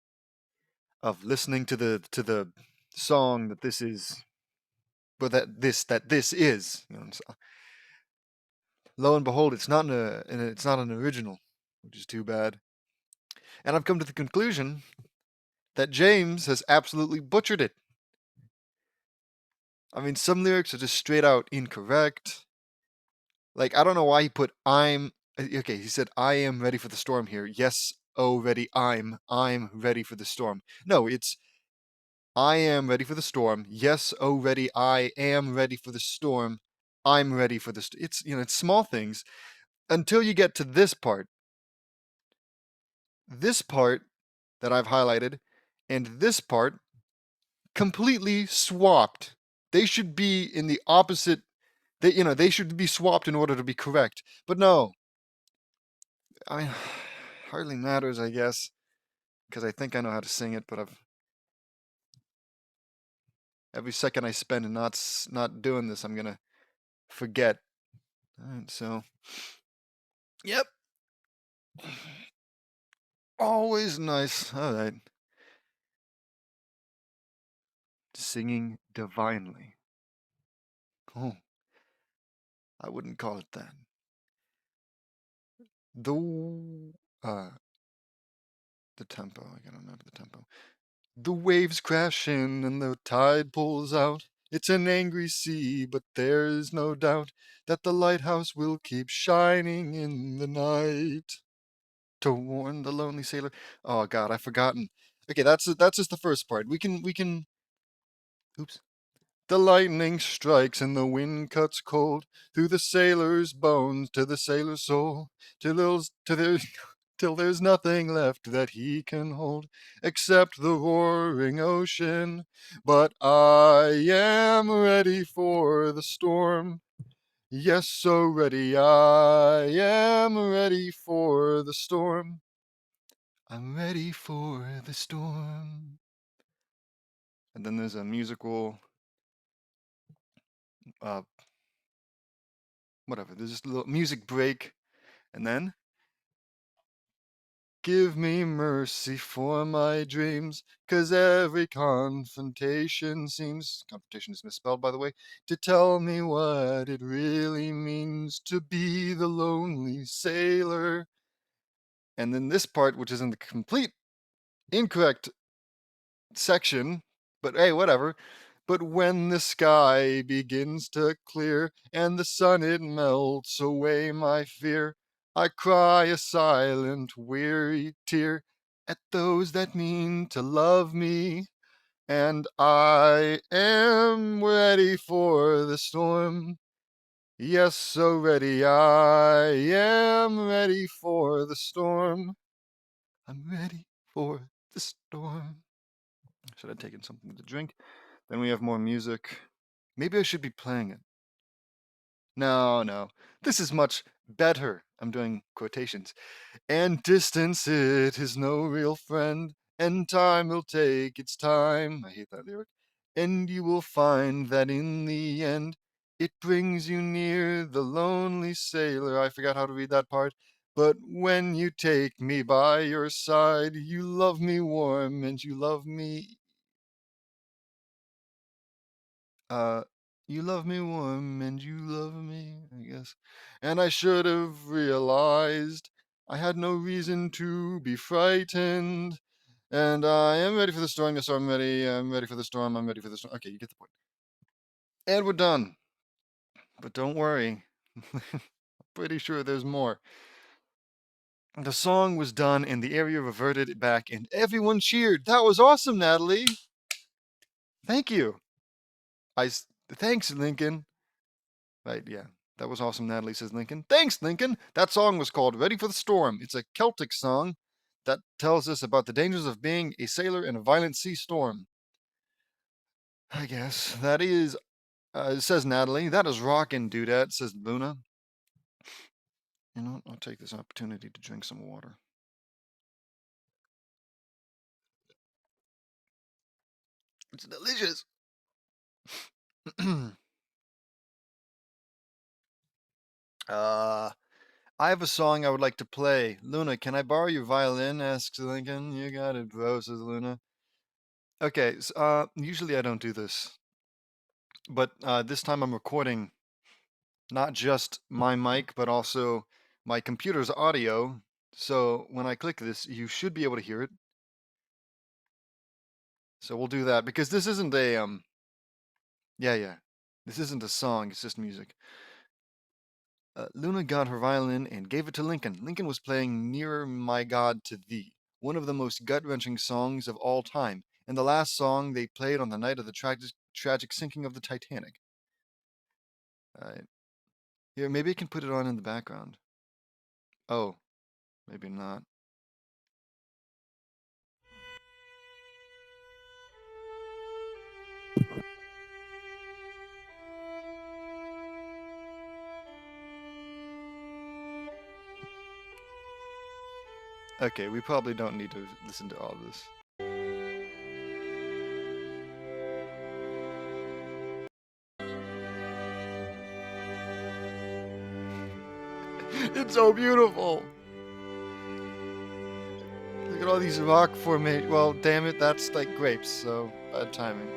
of listening to the song that this is, but that this is. Lo and behold, it's not an original, which is too bad. And I've come to the conclusion that James has absolutely butchered it. I mean, some lyrics are just straight out incorrect. Like, I don't know why he put I'm. Okay, he said, I am ready for the storm here. Yes, oh, ready, I'm ready for the storm. No, it's I am ready for the storm. Yes, oh, ready, I am ready for the storm. I'm ready for the. It's small things until you get to this part. This part that I've highlighted and this part completely swapped. They should be in the opposite. They should be swapped in order to be correct. But no, I mean, hardly matters, I guess, because I think I know how to sing it. But every second I spend and not doing this, I'm gonna forget. All right, so yep, always nice. All right, singing divinely. Oh, I wouldn't call it that. The uh, the tempo. I gotta remember the tempo. The waves crash in and the tide pulls out. It's an angry sea, but there's no doubt that the lighthouse will keep shining in the night to warn the lonely sailor. Oh God, I've forgotten. Okay, that's just the first part. We can Oops. The lightning strikes and the wind cuts cold through the sailor's bones to the sailor's soul, till there's nothing left that he can hold except the roaring ocean. But I am ready for the storm. Yes, so ready. I am ready for the storm. I'm ready for the storm. And then there's a musical, whatever. There's just a little music break. And then, give me mercy for my dreams, 'cause every confrontation seems, confrontation is misspelled by the way, to tell me what it really means to be the lonely sailor. And then this part, which is in the complete incorrect section, but hey, whatever. But when the sky begins to clear and the sun it melts away my fear, I cry a silent, weary tear at those that mean to love me. And I am ready for the storm. Yes, so ready. I am ready for the storm. I'm ready for the storm. Should have taken something to drink. Then we have more music. Maybe I should be playing it. No. This is much better. I'm doing quotations. And distance, it is no real friend. And time will take its time. I hate that lyric. And you will find that in the end, it brings you near the lonely sailor. I forgot how to read that part. But when you take me by your side, you love me warm and you love me you love me warm and you love me, I guess. And I should have realized I had no reason to be frightened. And I am ready for the storm. Yes, I'm ready. I'm ready for the storm. I'm ready for the storm. Okay, you get the point. And we're done. But don't worry. Pretty sure there's more. The song was done and the area reverted back and everyone cheered. That was awesome, Natalie. Thank you. Thanks, Lincoln. Right, yeah. That was awesome, Natalie, says Lincoln. Thanks, Lincoln. That song was called Ready for the Storm. It's a Celtic song that tells us about the dangers of being a sailor in a violent sea storm. I guess. That is, says Natalie. That is rockin', dudette, says Luna. You know, I'll take this opportunity to drink some water. It's delicious. I have a song I would like to play. Luna, can I borrow your violin? Asks Lincoln. You got it, bro, says Luna. Okay, so, usually I don't do this, but this time I'm recording not just my mic, but also my computer's audio. So when I click this, you should be able to hear it. So we'll do that because this isn't a yeah. This isn't a song, it's just music. Luna got her violin and gave it to Lincoln. Lincoln was playing Nearer My God to Thee, one of the most gut-wrenching songs of all time, and the last song they played on the night of the tragic sinking of the Titanic. Alright. Here, maybe I can put it on in the background. Oh, maybe not. Okay, we probably don't need to listen to all this. It's so beautiful. Look at all these rock formations. Well, damn it, that's like grapes, so bad timing.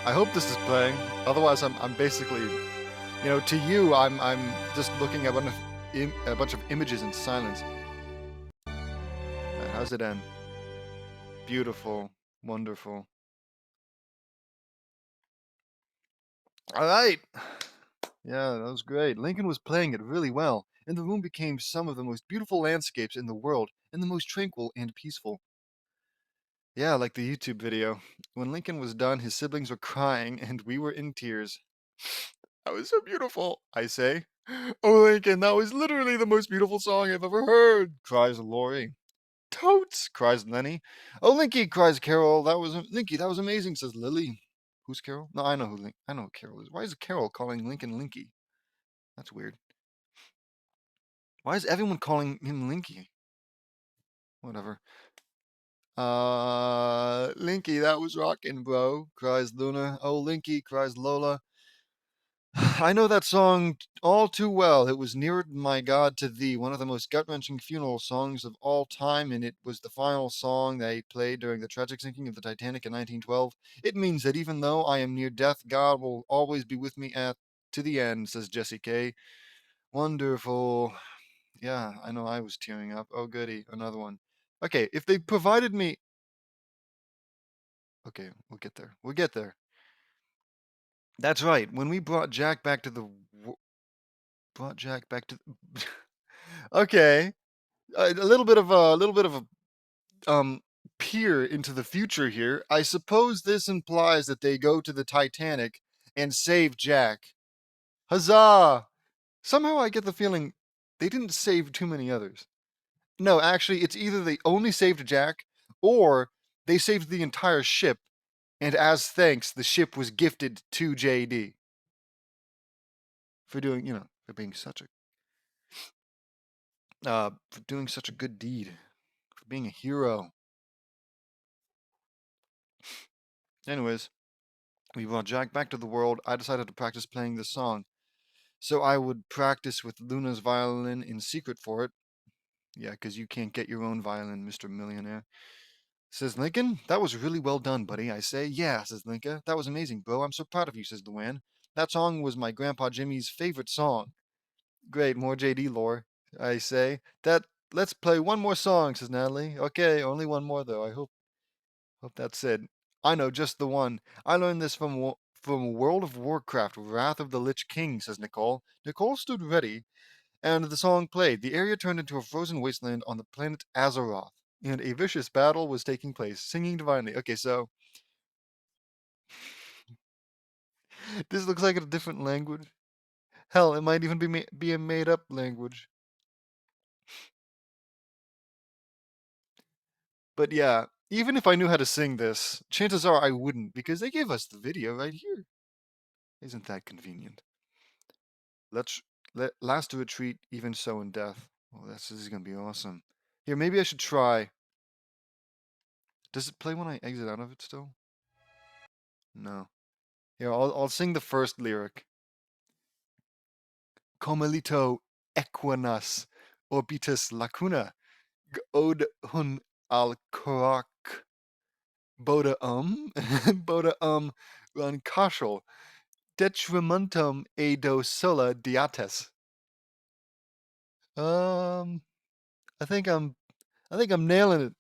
I hope this is playing. Otherwise, I'm basically, you know, to you, I'm just looking at a bunch of images in silence. Right, how's it end? Beautiful, wonderful. All right. Yeah, that was great. Lincoln was playing it really well, and the room became some of the most beautiful landscapes in the world, and the most tranquil and peaceful. Yeah, like the YouTube video. When Lincoln was done, his siblings were crying, and we were in tears. That was so beautiful, I say. Oh, Lincoln, that was literally the most beautiful song I've ever heard, cries Lori. Totes, cries Lenny. Oh, Linky, cries Carol. Linky, that was amazing, says Lily. Who's Carol? No, I know I know who Carol is. Why is Carol calling Lincoln Linky? That's weird. Why is everyone calling him Linky? Whatever. Linky, that was rockin', bro, cries Luna. Oh, Linky, cries Lola. I know that song all too well. It was Nearer My God to Thee, one of the most gut-wrenching funeral songs of all time, and it was the final song they played during the tragic sinking of the Titanic in 1912. It means that even though I am near death, God will always be with me to the end, says Jessie K. Wonderful. Yeah, I know I was tearing up. Oh, goody, another one. Okay, if they provided me... Okay, we'll get there. We'll get there. That's right. When we brought Jack back to the... Brought Jack back to... Okay. A little bit of a peer into the future here. I suppose this implies that they go to the Titanic and save Jack. Huzzah! Somehow I get the feeling they didn't save too many others. No, actually, it's either they only saved Jack or they saved the entire ship, and as thanks, the ship was gifted to JD for doing, for being for doing such a good deed, for being a hero. Anyways, we brought Jack back to the world. I decided to practice playing this song. So I would practice with Luna's violin in secret for it. Yeah, because you can't get your own violin, Mr. Millionaire. Says Lincoln, that was really well done, buddy. I say, yeah, says Lincoln. That was amazing, bro. I'm so proud of you, says Luann. That song was my Grandpa Jimmy's favorite song. Great, more JD lore. I say, let's play one more song, says Natalie. Okay, only one more though. I hope that's it. I know just the one. I learned this from World of Warcraft, Wrath of the Lich King, says Nicole. Nicole stood ready, and the song played. The area turned into a frozen wasteland on the planet Azeroth, and a vicious battle was taking place, singing divinely. Okay, so this looks like a different language. Hell, it might even be a made-up language. But yeah, even if I knew how to sing this, chances are I wouldn't, because they gave us the video right here. Isn't that convenient? Last to retreat, even so in death. Oh, this is gonna be awesome. Here, maybe I should try. Does it play when I exit out of it still? No. Here, I'll sing the first lyric. Comelito equinas orbitus lacuna od hun al corac boda boda rancashel detrimentum edo sola diates. I think I'm nailing it.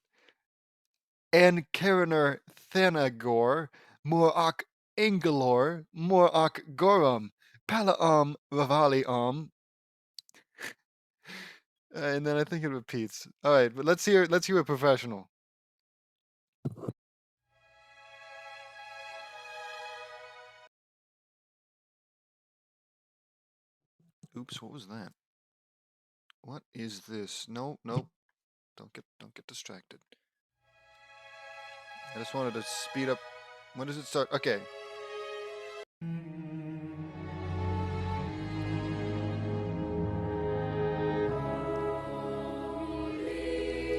And Cariner Thanagor, Morak Ingalor, Morak Gorum, Palaam Ravali and then I think it repeats. All right, but let's hear a professional. Oops, what was that? What is this? No, nope. Don't get distracted. I just wanted to speed up. When does it start? Okay.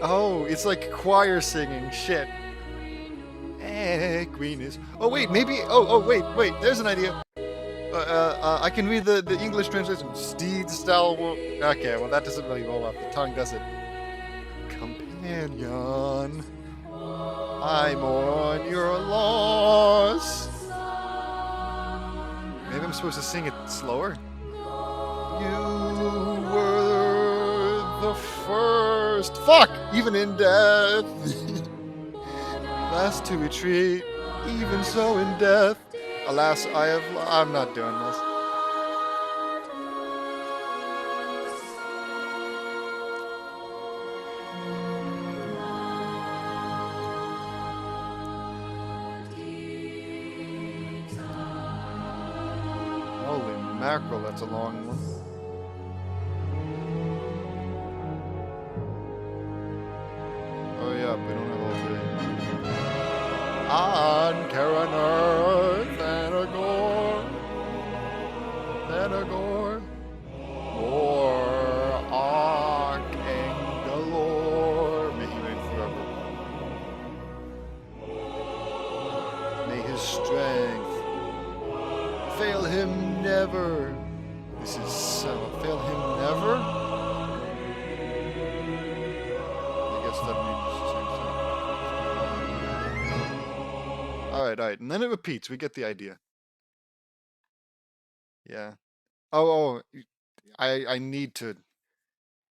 Oh, it's like choir singing. Shit. Equinus. Oh wait, maybe. Wait. There's an idea. I can read the English translation. Steed stalwart. Okay, well that doesn't really roll off the tongue, does it? Companion, I mourn your loss. Maybe I'm supposed to sing it slower. You were the first. Fuck! Even in death. Last to retreat. Even so in death. Alas, I'm not doing this. Mackerel, that's a long one. Oh yeah, we don't have all three. On Caraner, Thanagor, more Archangelor. May he reign forever. May his strength fail him never. This is fail him never? I guess that means the same thing. Alright, and then it repeats. We get the idea. Yeah. Oh, I need to.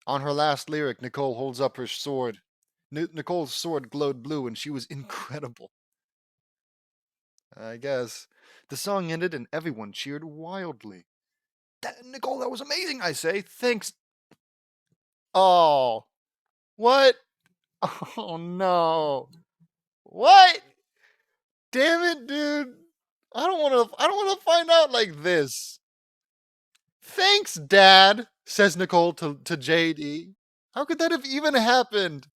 On her last lyric, Nicole holds up her sword. Nicole's sword glowed blue, and she was incredible. I guess. The song ended, and everyone cheered wildly. Nicole, that was amazing, I say. Thanks. Oh. What? Oh, no. What? Damn it, dude. I don't want to find out like this. Thanks, Dad, says Nicole to JD. How could that have even happened?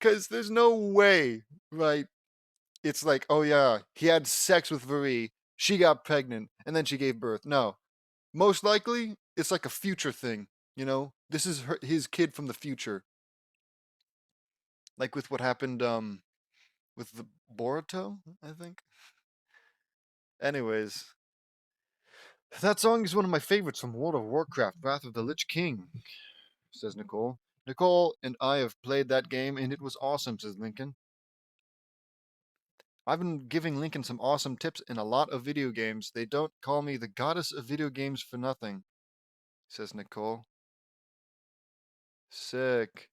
Because there's no way, right? It's like, oh yeah, he had sex with Marie, she got pregnant, and then she gave birth. No. Most likely, it's like a future thing, you know? This is his kid from the future. Like with what happened with the Boruto, I think. Anyways, that song is one of my favorites from World of Warcraft, Wrath of the Lich King, says Nicole. Nicole and I have played that game, and it was awesome, says Lincoln. I've been giving Lincoln some awesome tips in a lot of video games. They don't call me the goddess of video games for nothing, says Nicole. Sick.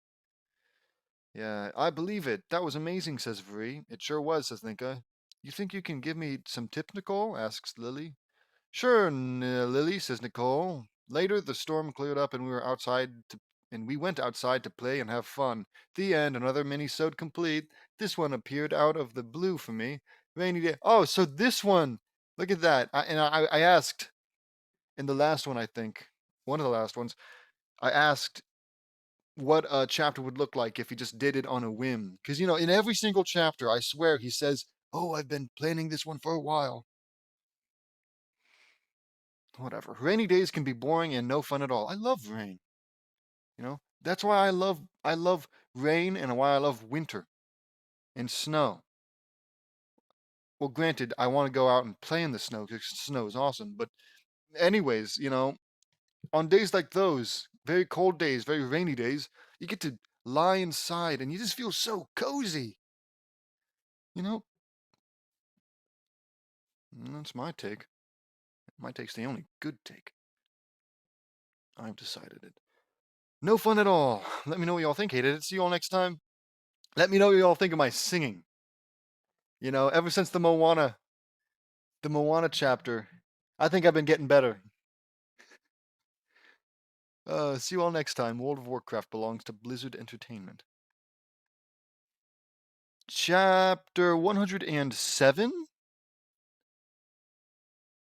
Yeah, I believe it. That was amazing, says Vri. It sure was, says Linka. You think you can give me some tips, Nicole? Asks Lily. Sure, Lily, says Nicole. Later, the storm cleared up and we went outside to play and have fun. The end, another mini-sode complete. This one appeared out of the blue for me. Rainy day. Oh, so this one. Look at that. I asked in the last one, I think, one of the last ones, I asked what a chapter would look like if he just did it on a whim. Because, you know, in every single chapter, I swear, he says, oh, I've been planning this one for a while. Whatever. Rainy days can be boring and no fun at all. I love rain. You know, that's why I love rain and why I love winter and snow. Well, granted, I want to go out and play in the snow because snow is awesome. But anyways, you know, on days like those, very cold days, very rainy days, you get to lie inside and you just feel so cozy. You know, that's my take. My take's the only good take. I've decided it. No fun at all. Let me know what y'all think. Hated it. See you all next time. Let me know what y'all think of my singing. You know, ever since the Moana chapter, I think I've been getting better. See you all next time. World of Warcraft belongs to Blizzard Entertainment. Chapter 107?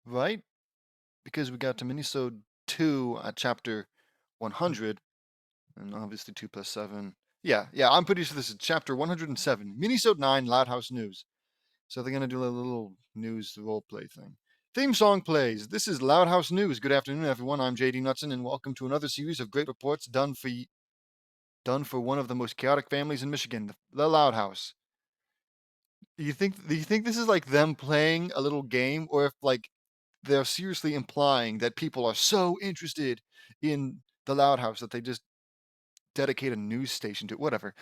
Right? Because we got to Minisode 2 at chapter 100. And obviously 2 plus 7. Yeah, I'm pretty sure this is chapter 107. Minisode 9, Loud House News. So they're going to do a little news roleplay thing. Theme song plays. This is Loud House News. Good afternoon, everyone. I'm JD Knutson, and welcome to another series of great reports done for one of the most chaotic families in Michigan, the Loud House. Do you think this is like them playing a little game, or if like they're seriously implying that people are so interested in the Loud House that they just dedicate a news station to whatever.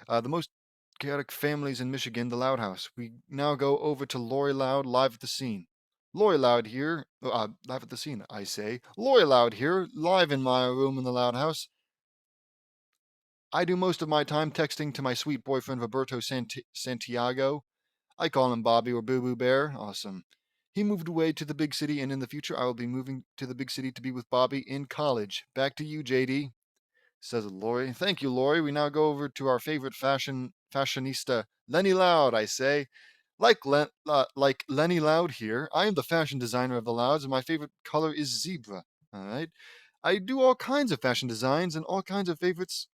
The most chaotic families in Michigan, the Loud House. We now go over to Lori Loud live at the scene. Lori Loud here, live at the scene, I say. Lori Loud here, live in my room in the Loud House. I do most of my time texting to my sweet boyfriend Roberto Santiago. I call him Bobby or Boo Boo Bear. Awesome. He moved away to the big city, and in the future, I will be moving to the big city to be with Bobby in college. Back to you, JD, says Lori. Thank you, Lori. We now go over to our favorite fashionista, Lenny Loud, I say. Like Lenny Loud here, I am the fashion designer of the Louds, and my favorite color is zebra. All right. I do all kinds of fashion designs and all kinds of favorites,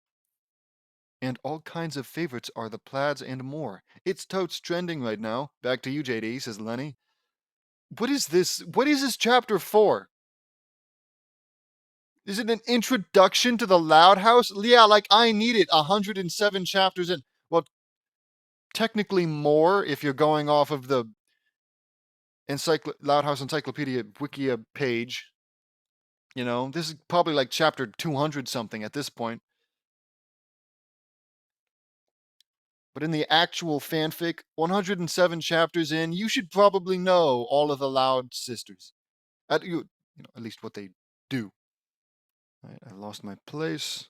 and all kinds of favorites are the plaids and more. It's totes trending right now. Back to you, JD, says Lenny. What is this? What is this chapter for? Is it an introduction to the Loud House? Yeah, like I need it. 107 chapters in. Well, technically more if you're going off of the Loud House Encyclopedia Wikia page. You know, this is probably like chapter 200 something at this point. But in the actual fanfic, 107 chapters in, you should probably know all of the Loud sisters. At least what they do. I lost my place.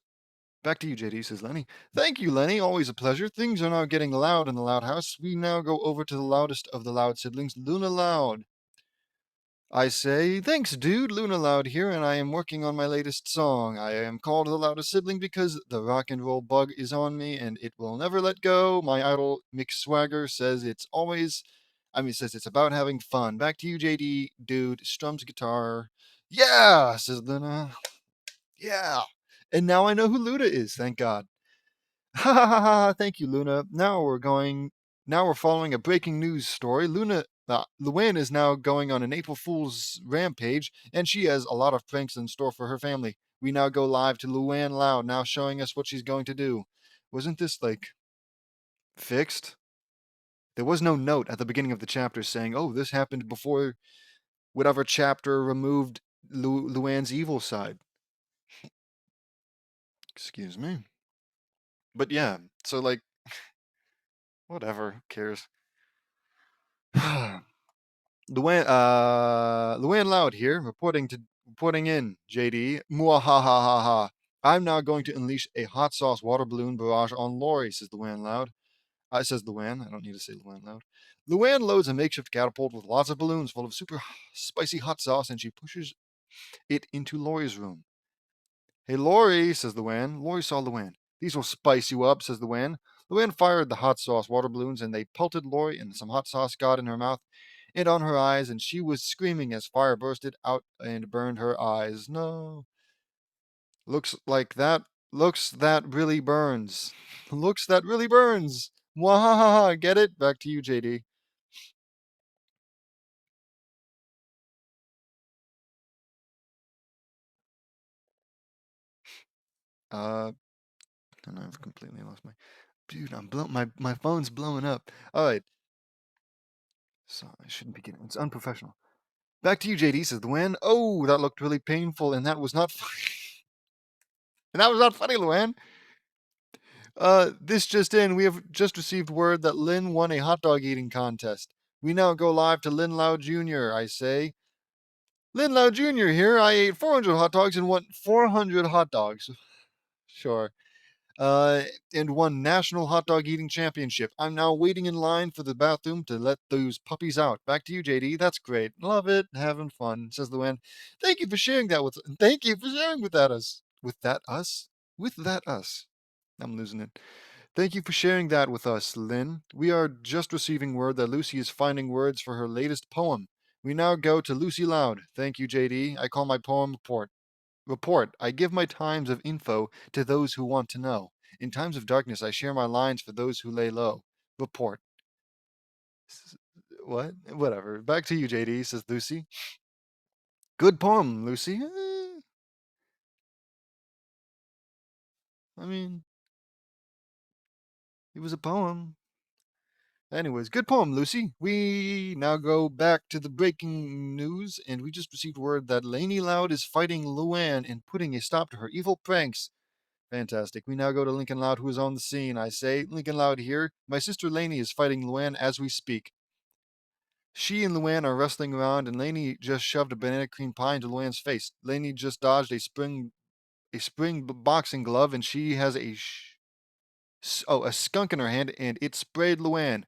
Back to you, JD, says Lenny. Thank you, Lenny. Always a pleasure. Things are now getting loud in the Loud House. We now go over to the loudest of the Loud siblings, Luna Loud. I say, thanks, dude. Luna Loud here, and I am working on my latest song. I am called the loudest sibling because the rock and roll bug is on me, and it will never let go. My idol, Mick Swagger, says says it's about having fun. Back to you, JD, dude. Strums guitar. Yeah, says Luna. Yeah. And now I know who Luna is, thank God. Ha ha ha ha! Thank you, Luna. Now we're following a breaking news story. Luann is now going on an April Fool's rampage, and she has a lot of pranks in store for her family. We now go live to Luann Loud, now showing us what she's going to do. Wasn't this, like, fixed? There was no note at the beginning of the chapter saying, oh, this happened before whatever chapter removed Luann's evil side. Excuse me. But yeah, so, like, whatever, who cares? Luann Loud here, reporting in, JD. Muahahaha. I'm now going to unleash a hot sauce water balloon barrage on Lori, says Luann Loud. Says Luann. I don't need to say Luann Loud. Luann loads a makeshift catapult with lots of balloons full of super spicy hot sauce, and she pushes it into Lori's room. Hey, Lori, says Luann. Lori saw Luann. These will spice you up, says Luann. Luann fired the hot sauce water balloons, and they pelted Lori, and some hot sauce got in her mouth and on her eyes, and she was screaming as fire bursted out and burned her eyes. No. Looks that really burns. Looks that really burns. Wahaha, get it? Back to you, JD. And I've completely lost my dude, my phone's blowing up. Alright. So I shouldn't be getting it's unprofessional. Back to you, JD, says Luann. Oh, that looked really painful, and that was not funny. And that was not funny, Luann. This just in, we have just received word that Lynn won a hot dog eating contest. We now go live to Lynn Loud Jr., I say. Lynn Loud Jr. here. I ate 400 hot dogs and won 400 hot dogs. Sure. And won National Hot Dog Eating Championship. I'm now waiting in line for the bathroom to let those puppies out. Back to you, JD. That's great. Love it. Having fun, says Luann. Thank you for sharing that with. Thank you for sharing with that us. With that us. With that us. I'm losing it. Thank you for sharing that with us, Lynn. We are just receiving word that Lucy is finding words for her latest poem. We now go to Lucy Loud. Thank you, JD. I call my poem report. Report. I give my times of info to those who want to know. In times of darkness, I share my lines for those who lay low. Report. What? Whatever. Back to you, JD, says Lucy. Good poem, Lucy. I mean, it was a poem. Anyways, good poem, Lucy. We now go back to the breaking news, and we just received word that Lainey Loud is fighting Luann and putting a stop to her evil pranks. Fantastic. We now go to Lincoln Loud, who is on the scene. I say, Lincoln Loud here. My sister Lainey is fighting Luann as we speak. She and Luann are wrestling around, and Lainey just shoved a banana cream pie into Luann's face. Lainey just dodged a spring boxing glove, and she has a skunk in her hand, and it sprayed Luann.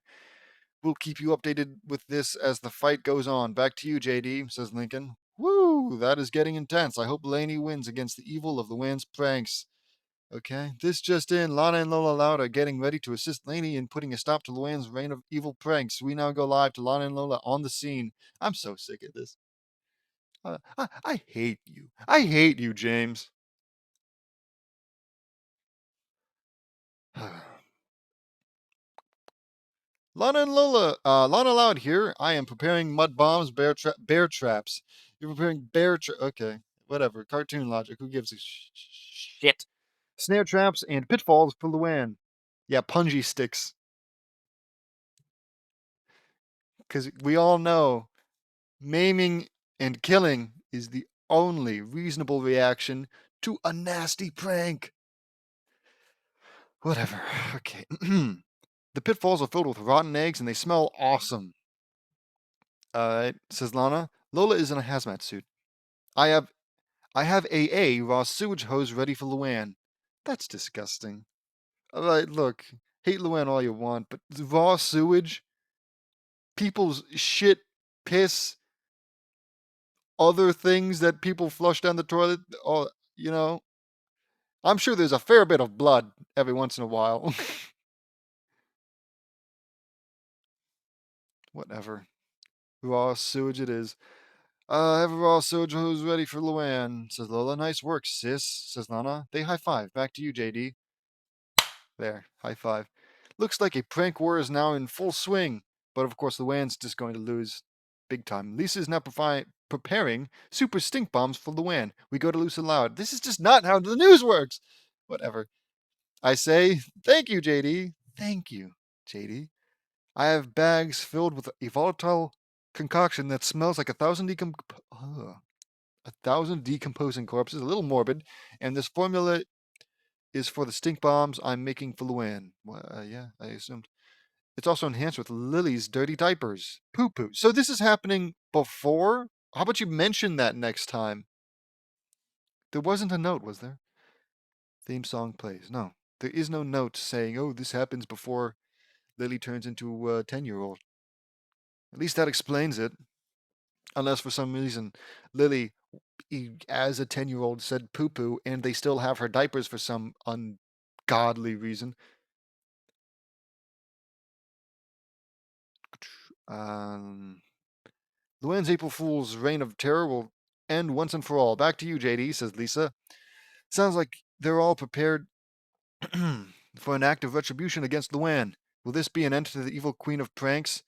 We'll keep you updated with this as the fight goes on. Back to you, JD, says Lincoln. Woo, that is getting intense. I hope Lainey wins against the evil of Luann's pranks. Okay, this just in. Lana and Lola Loud are getting ready to assist Lainey in putting a stop to Luann's reign of evil pranks. We now go live to Lana and Lola on the scene. I'm so sick of this. I hate you. I hate you, James. Lana and Lola, Lana Loud here. I am preparing mud bombs, bear traps. You're preparing okay, whatever. Cartoon logic. Who gives a shit? Snare traps and pitfalls for Luann. Yeah, punji sticks. Because we all know maiming and killing is the only reasonable reaction to a nasty prank. Whatever. Okay. The pitfalls are filled with rotten eggs and they smell awesome. Alright, says Lana. Lola is in a hazmat suit. I have a raw sewage hose ready for Luann. That's disgusting. Alright, look. Hate Luann all you want, but raw sewage, people's shit, piss, other things that people flush down the toilet, you know, I'm sure there's a fair bit of blood every once in a while. Whatever. Raw sewage it is. I have a raw sewage hose ready for Luann, says Lola. Nice work, sis, says Lana. They high five. Back to you, JD. There, high five. Looks like a prank war is now in full swing, but of course Luann's just going to lose big time. Lisa is now preparing super stink bombs for Luann. We go to Lisa Loud. This is just not how the news works. Whatever. I say, thank you, JD. Thank you, JD. I have bags filled with a volatile concoction that smells like a thousand decomposing corpses, a little morbid, and this formula is for the stink bombs I'm making for Luann. Well, yeah, I assumed. It's also enhanced with Lily's dirty diapers. Poo poo. So this is happening before? How about you mention that next time? There wasn't a note, was there? Theme song plays. No, there is no note saying, oh, this happens before Lily turns into a 10-year-old. At least that explains it. Unless for some reason Lily, as a 10-year-old, said poo poo and they still have her diapers for some ungodly reason. Luann's April Fool's reign of terror will end once and for all. Back to you, JD, says Lisa. Sounds like they're all prepared for an act of retribution against Luann. Will this be an end to the evil queen of pranks?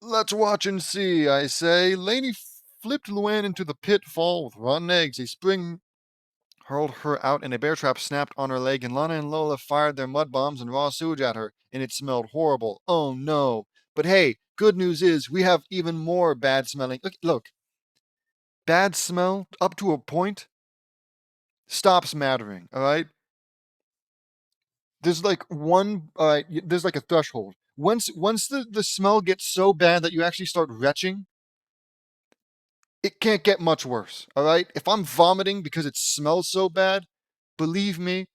Let's watch and see, I say. Lainey flipped Luann into the pitfall with rotten eggs. A spring hurled her out, and a bear trap snapped on her leg, and Lana and Lola fired their mud bombs and raw sewage at her, and it smelled horrible. Oh no. But hey, good news is we have even more bad smelling. Look. Bad smell, up to a point, stops mattering, alright? There's like there's like a threshold. Once the smell gets so bad that you actually start retching, it can't get much worse, alright? If I'm vomiting because it smells so bad, believe me,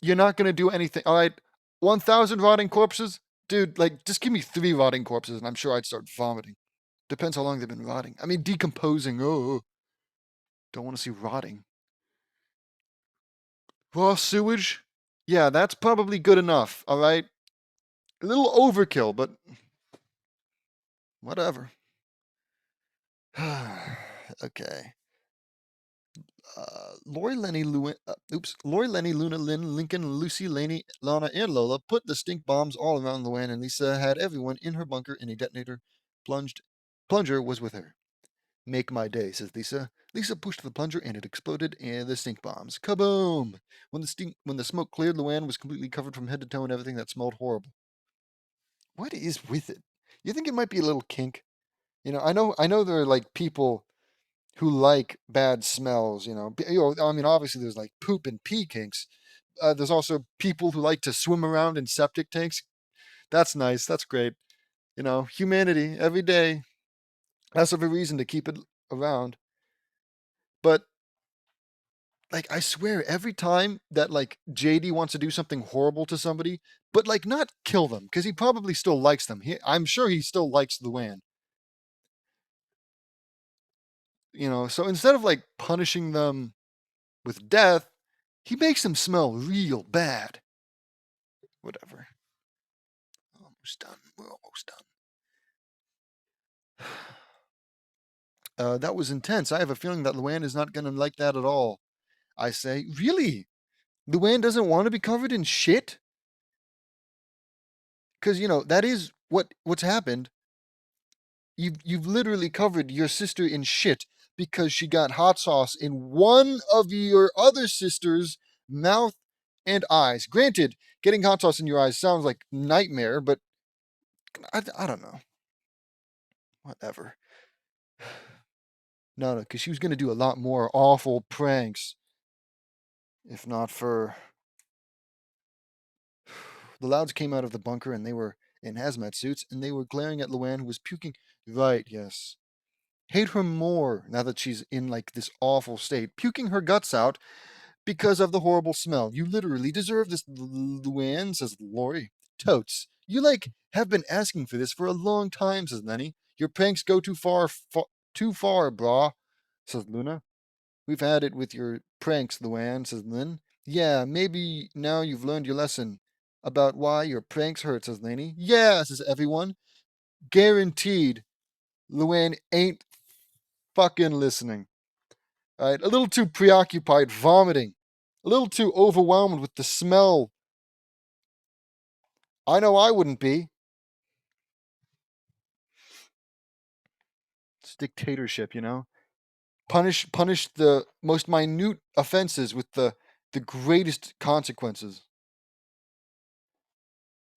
you're not gonna do anything, alright? 1,000 rotting corpses? Dude, like, just give me 3 rotting corpses and I'm sure I'd start vomiting. Depends how long they've been rotting. I mean, decomposing, don't want to see rotting. Raw sewage? Yeah, that's probably good enough, alright? A little overkill, but whatever. Okay. Lori, Lenny, Luna, Lynn, Lincoln, Lucy, Laney, Lana, and Lola put the stink bombs all around Luann, and Lisa had everyone in her bunker, and a detonator plunger was with her. Make my day, says Lisa. Lisa pushed the plunger, and it exploded, and the stink bombs. Kaboom! When the smoke cleared, Luann was completely covered from head to toe in everything that smelled horrible. What is with it? You think it might be a little kink? You know, I know there are like people who like bad smells. I mean, obviously there's like poop and pee kinks. There's also people who like to swim around in septic tanks. That's nice. That's great. Humanity every day. That's every reason to keep it around. But like, I swear, every time that like JD wants to do something horrible to somebody, but like not kill them, because he probably still likes them. I'm sure he still likes Luann. So instead of like punishing them with death, He makes them smell real bad. Whatever. Almost done. We're almost done. That was intense. I have a feeling that Luann is not going to like that at all. I say, really? Luann doesn't want to be covered in shit? Because, that is what's happened. You've literally covered your sister in shit because she got hot sauce in one of your other sister's mouth and eyes. Granted, getting hot sauce in your eyes sounds like nightmare, but I don't know. Whatever. No, because she was going to do a lot more awful pranks. If not for... The Louds came out of the bunker and they were in hazmat suits and they were glaring at Luann, who was puking. Right, yes. Hate her more now that she's in like this awful state, puking her guts out because of the horrible smell. You literally deserve this, Luann, says Lori. Totes. You have been asking for this for a long time, says Lenny. Your pranks go too far, brah, says Luna. We've had it with your pranks, Luann, says Lynn. Yeah, maybe now you've learned your lesson about why your pranks hurt, says Laney. Yeah, says everyone. Guaranteed, Luann ain't fucking listening. All right, a little too preoccupied vomiting, a little too overwhelmed with the smell. I know I wouldn't be. It's dictatorship, Punish the most minute offenses with the greatest consequences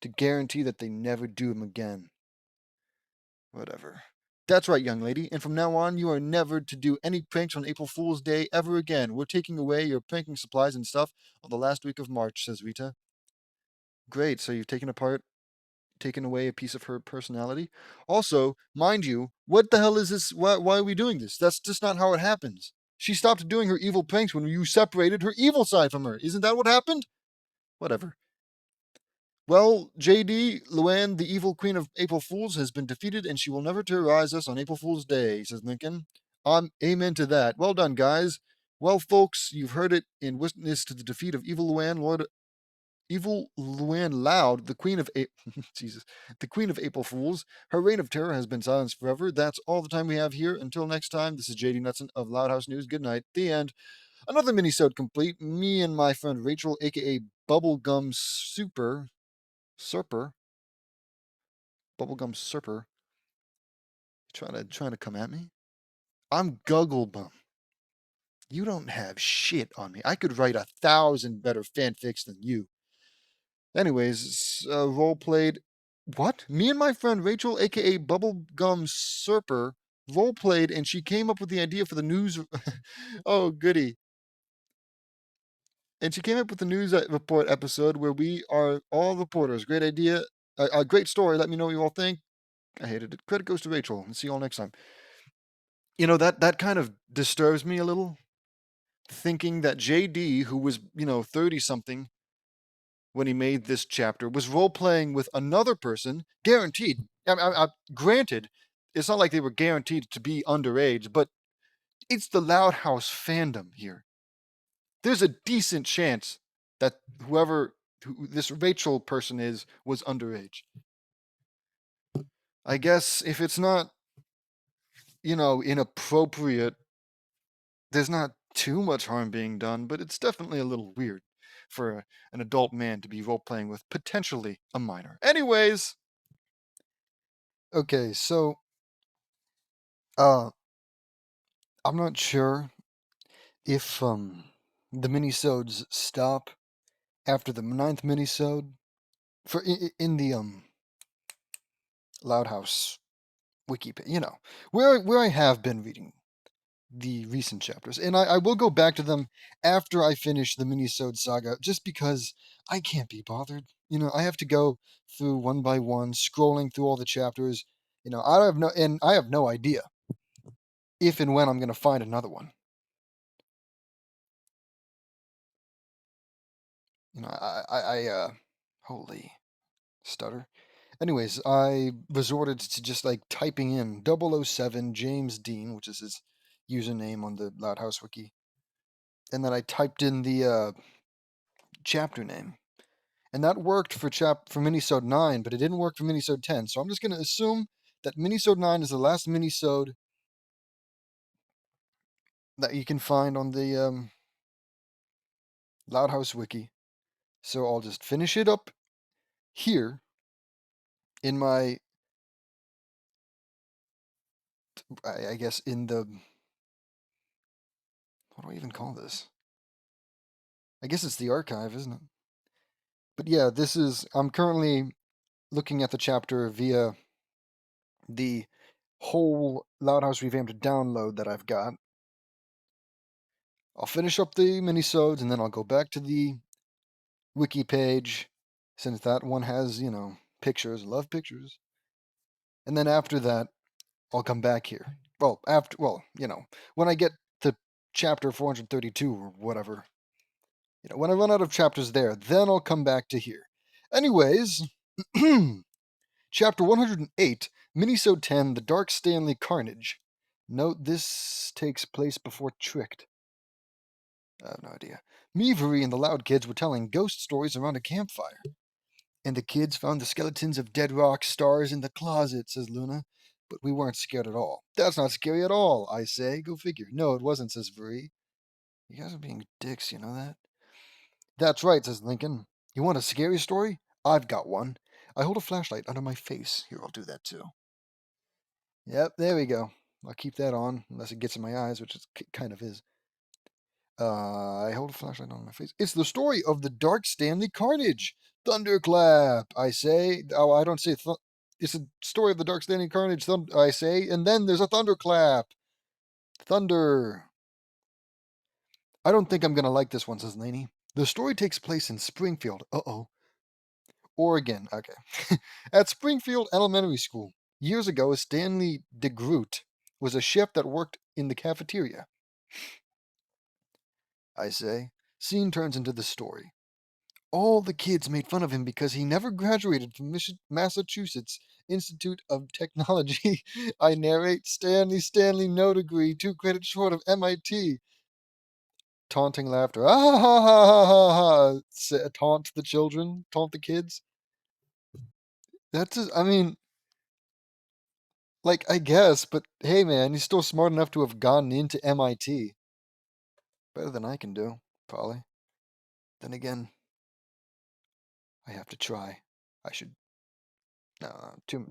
to guarantee that they never do them again. Whatever. That's right, young lady, and from now on, you are never to do any pranks on April Fool's Day ever again. We're taking away your pranking supplies and stuff on the last week of March, says Rita. Great, so you've taken away a piece of her personality? Also, mind you, what the hell is this? Why are we doing this? That's just not how it happens. She stopped doing her evil pranks when you separated her evil side from her. Isn't that what happened? Whatever. Well, JD, Luann, the evil queen of April Fools, has been defeated and she will never terrorize us on April Fool's Day, says Lincoln. Amen to that. Well done, guys. Well, folks, you've heard it in witness to the defeat of evil Luann, Evil Luann Loud, the queen of Jesus, the queen of April Fools. Her reign of terror has been silenced forever. That's all the time we have here. Until next time, this is JD Nutson of Loud House News. Good night. The end. Another mini-sode complete. Me and my friend Rachel, aka Bubblegum Serper, Bubblegum Serper, trying to come at me. I'm Gugglebum. You don't have shit on me. I could write 1,000 better fanfics than you. Anyways, role played. What? Me and my friend Rachel, aka Bubblegum Serper, role played, and she came up with the idea for the news. Oh, goody. And she came up with the news report episode where we are all reporters. Great idea. A great story. Let me know what you all think. I hated it. Credit goes to Rachel. And see you all next time. That kind of disturbs me a little. Thinking that JD, who was, 30 something when he made this chapter, was role playing with another person, guaranteed. Granted, it's not like they were guaranteed to be underage, but it's the Loud House fandom here. There's a decent chance that who this Rachel person was underage. I guess if it's not, inappropriate, there's not too much harm being done, but it's definitely a little weird for an adult man to be role playing with potentially a minor. Anyways, okay, so I'm not sure if the minisodes stop after the 9th minisode for in the Loud House wiki, where I have been reading the recent chapters, and I will go back to them after I finish the minisode saga, just because I can't be bothered. I have to go through one by one, scrolling through all the chapters. I have no idea if and when I'm going to find another one. Holy stutter. Anyways, I resorted to just typing in 007 James Dean, which is his username on the Loud House wiki. And then I typed in the chapter name. And that worked for Minisode 9, but it didn't work for Minisode 10. So I'm just going to assume that Minisode 9 is the last Minisode that you can find on the Loud House Wiki. So I'll just finish it up here in my, I guess, in the, what do I even call this? I guess it's the archive, isn't it? But yeah, I'm currently looking at the chapter via the whole Loud House Revamped download that I've got. I'll finish up the minisodes and then I'll go back to the wiki page, since that one has, pictures. Love pictures. And then after that, I'll come back here. When I get to chapter 432 or whatever, when I run out of chapters there, then I'll come back to here. Anyways, chapter 108, Minisode 10, The Dark Stanley Carnage. Note this takes place before Tricked. I have no idea. Meavery and the Loud Kids were telling ghost stories around a campfire. And the kids found the skeletons of dead rock stars in the closet, says Luna. But we weren't scared at all. That's not scary at all, I say. Go figure. No, it wasn't, says Vuri. You guys are being dicks, you know that? That's right, says Lincoln. You want a scary story? I've got one. I hold a flashlight under my face. Here, I'll do that too. Yep, there we go. I'll keep that on, unless it gets in my eyes, which it kind of is. I hold a flashlight on my face. It's the story of the Dark Stanley Carnage. Thunderclap, I say. Oh, I don't say it's a story of the Dark Stanley Carnage, I say. And then there's a thunderclap. Thunder. I don't think I'm going to like this one, says Laney. The story takes place in Springfield. Uh-oh. Oregon. Okay. At Springfield Elementary School, years ago, Stanley DeGroot was a chef that worked in the cafeteria. I say. Scene turns into the story. All the kids made fun of him because he never graduated from Massachusetts Institute of Technology. I narrate. Stanley, no degree, 2 credits short of MIT. Taunting laughter. Ah ha ha ha ha ha. Taunt the children, taunt the kids. That's just, I mean, like, I guess, but hey man, he's still smart enough to have gotten into MIT. Better than I can do, probably. Then again, I have to try. I should. No, too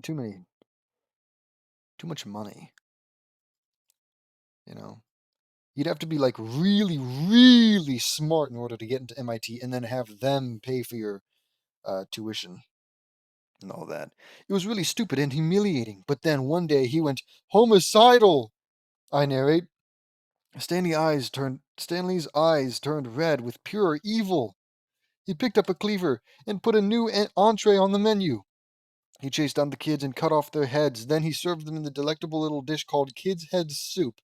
much money. You'd have to be like really, really smart in order to get into MIT and then have them pay for your tuition and all that. It was really stupid and humiliating. But then one day he went homicidal. I narrate. Stanley's eyes turned red with pure evil. He picked up a cleaver and put a new entree on the menu. He chased down the kids and cut off their heads. Then he served them in the delectable little dish called Kids' Head Soup.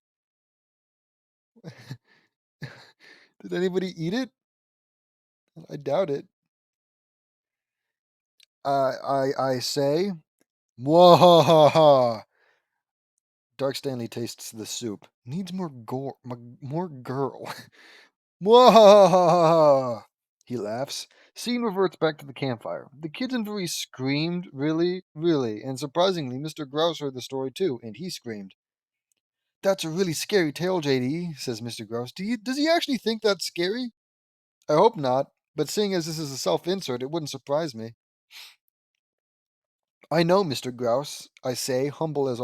Did anybody eat it? I doubt it. I say, Mwahaha. Dark Stanley tastes the soup. Needs more more girl. Mwahaha. He laughs. Scene reverts back to the campfire. The kids and Vuri screamed, really, really, and surprisingly, Mr. Grouse heard the story too, and he screamed. That's a really scary tale, JD, says Mr. Grouse. Does he actually think that's scary? I hope not, but seeing as this is a self-insert, it wouldn't surprise me. I know, Mr. Grouse, I say, humble as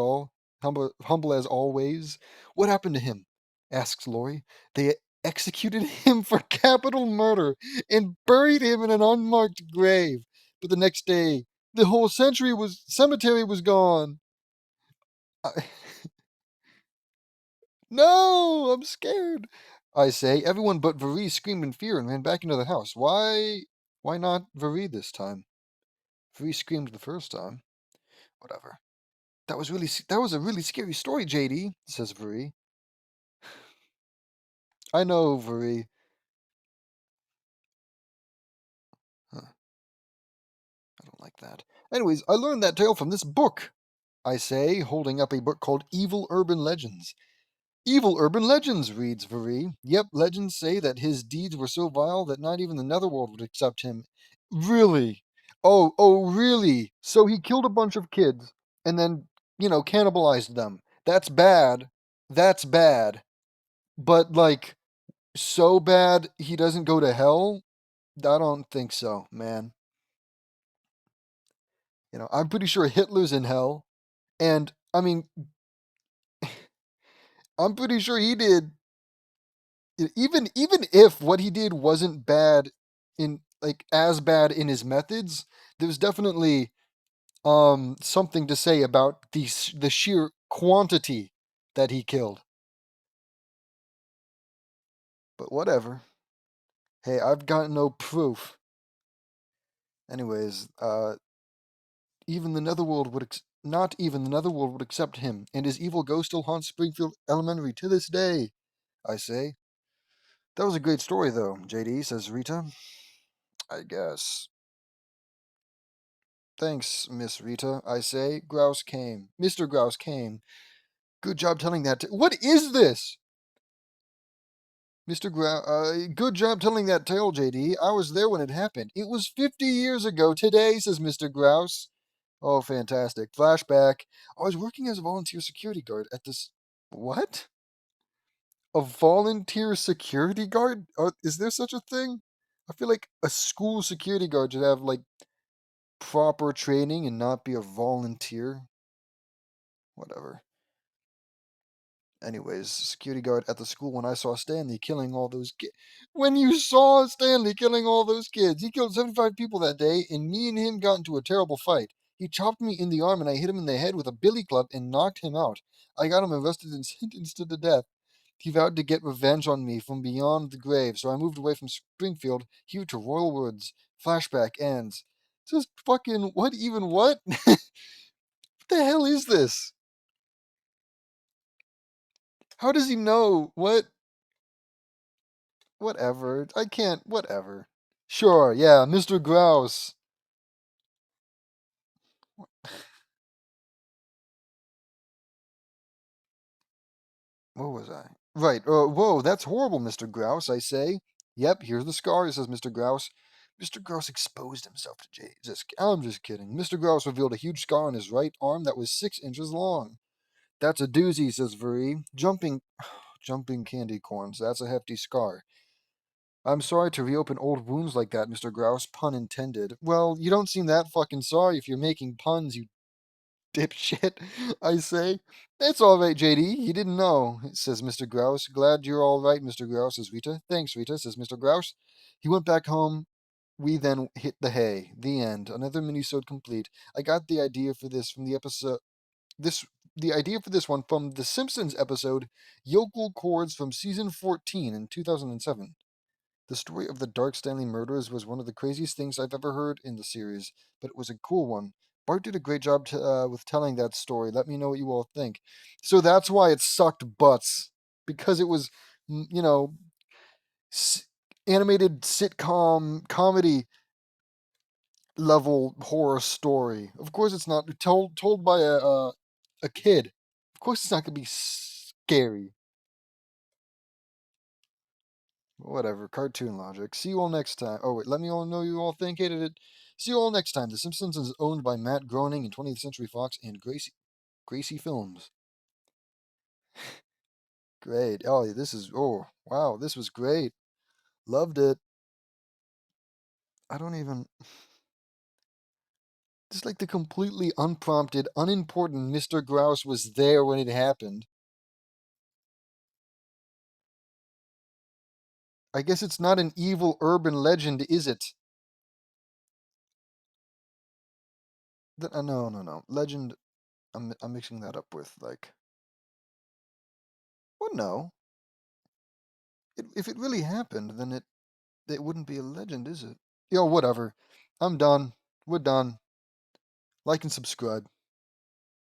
always. What happened to him? Asks Lori. They executed him for capital murder and buried him in an unmarked grave. But the next day, the whole cemetery was gone. No, I'm scared. I say. Everyone but Vuri screamed in fear and ran back into the house. Why not Vuri this time? Vuri screamed the first time. Whatever. That was a really scary story, JD, says Vuri. I know, Vuri. Huh, I don't like that. Anyways, I learned that tale from this book, I say, holding up a book called Evil Urban Legends. Evil urban legends, reads Vari. Yep, legends say that his deeds were so vile that not even the netherworld would accept him. Really? Oh, really? So he killed a bunch of kids and then, cannibalized them. That's bad. That's bad. But, like, so bad he doesn't go to hell? I don't think so, man. I'm pretty sure Hitler's in hell. And, I mean, I'm pretty sure he did. Even if what he did wasn't bad in like as bad in his methods, there's definitely something to say about the sheer quantity that he killed. But whatever. Hey, I've got no proof. Anyways, even the netherworld would not even the netherworld would accept him, and his evil ghost still haunts Springfield Elementary to this day. I say. That was a great story, though, JD, says Rita. I guess. Thanks, Miss Rita, I say. Grouse came. Mr. Grouse came. Good job telling that. What is this? Mr. Grouse, good job telling that tale, JD. I was there when it happened. It was 50 years ago today, says Mr. Grouse. Oh, fantastic. Flashback. I was working as a volunteer security guard at this. What? A volunteer security guard? Is there such a thing? I feel like a school security guard should have, like, proper training and not be a volunteer. Whatever. Anyways, security guard at the school when I saw Stanley killing all those kids. When you saw Stanley killing all those kids, he killed 75 people that day, and me and him got into a terrible fight. He chopped me in the arm, and I hit him in the head with a billy club and knocked him out. I got him arrested and sentenced to death. He vowed to get revenge on me from beyond the grave, so I moved away from Springfield here to Royal Woods. Flashback ends. Just fucking what? Even what? What the hell is this? How does he know? What? Whatever. I can't. Whatever. Sure, yeah, Mr. Grouse. What was I? Right. Whoa, that's horrible, Mr. Grouse, I say. Yep, here's the scar, says Mr. Grouse. Mr. Grouse exposed himself to Jay. I'm just kidding. Mr. Grouse revealed a huge scar on his right arm that was 6 inches long. That's a doozy, says Vuri. Jumping candy corns. That's a hefty scar. I'm sorry to reopen old wounds like that, Mr. Grouse, pun intended. Well, you don't seem that fucking sorry if you're making puns, you dipshit, I say. It's all right, JD. You didn't know, says Mr. Grouse. Glad you're all right, Mr. Grouse, says Rita. Thanks, Rita, says Mr. Grouse. He went back home. We then hit the hay. The end. Another minisode complete. I got the idea for this from the episode. The idea for this one from the Simpsons episode Yokel Chords from season 14 in 2007. The story of the Dark Stanley murders was one of the craziest things I've ever heard in the series, but it was a cool one. Bart did a great job with telling that story. Let me know what you all think. So that's why it sucked butts, because it was, mm, you know, s- animated sitcom comedy level horror story. Of course, it's not told by a kid. Of course, it's not gonna be scary. Whatever, cartoon logic. See you all next time. Oh, wait, let me all know you all think. Hated it. See you all next time. The Simpsons is owned by Matt Groening and 20th Century Fox and Gracie Films. Great. Oh, wow, this was great. Loved it. I don't even. Just like the completely unprompted, unimportant Mr. Grouse was there when it happened. I guess it's not an evil urban legend, is it? No, no, no. Legend. I'm mixing that up with, like. Well, no. If it really happened, then it wouldn't be a legend, is it? Yo, whatever. I'm done. We're done. Like and subscribe.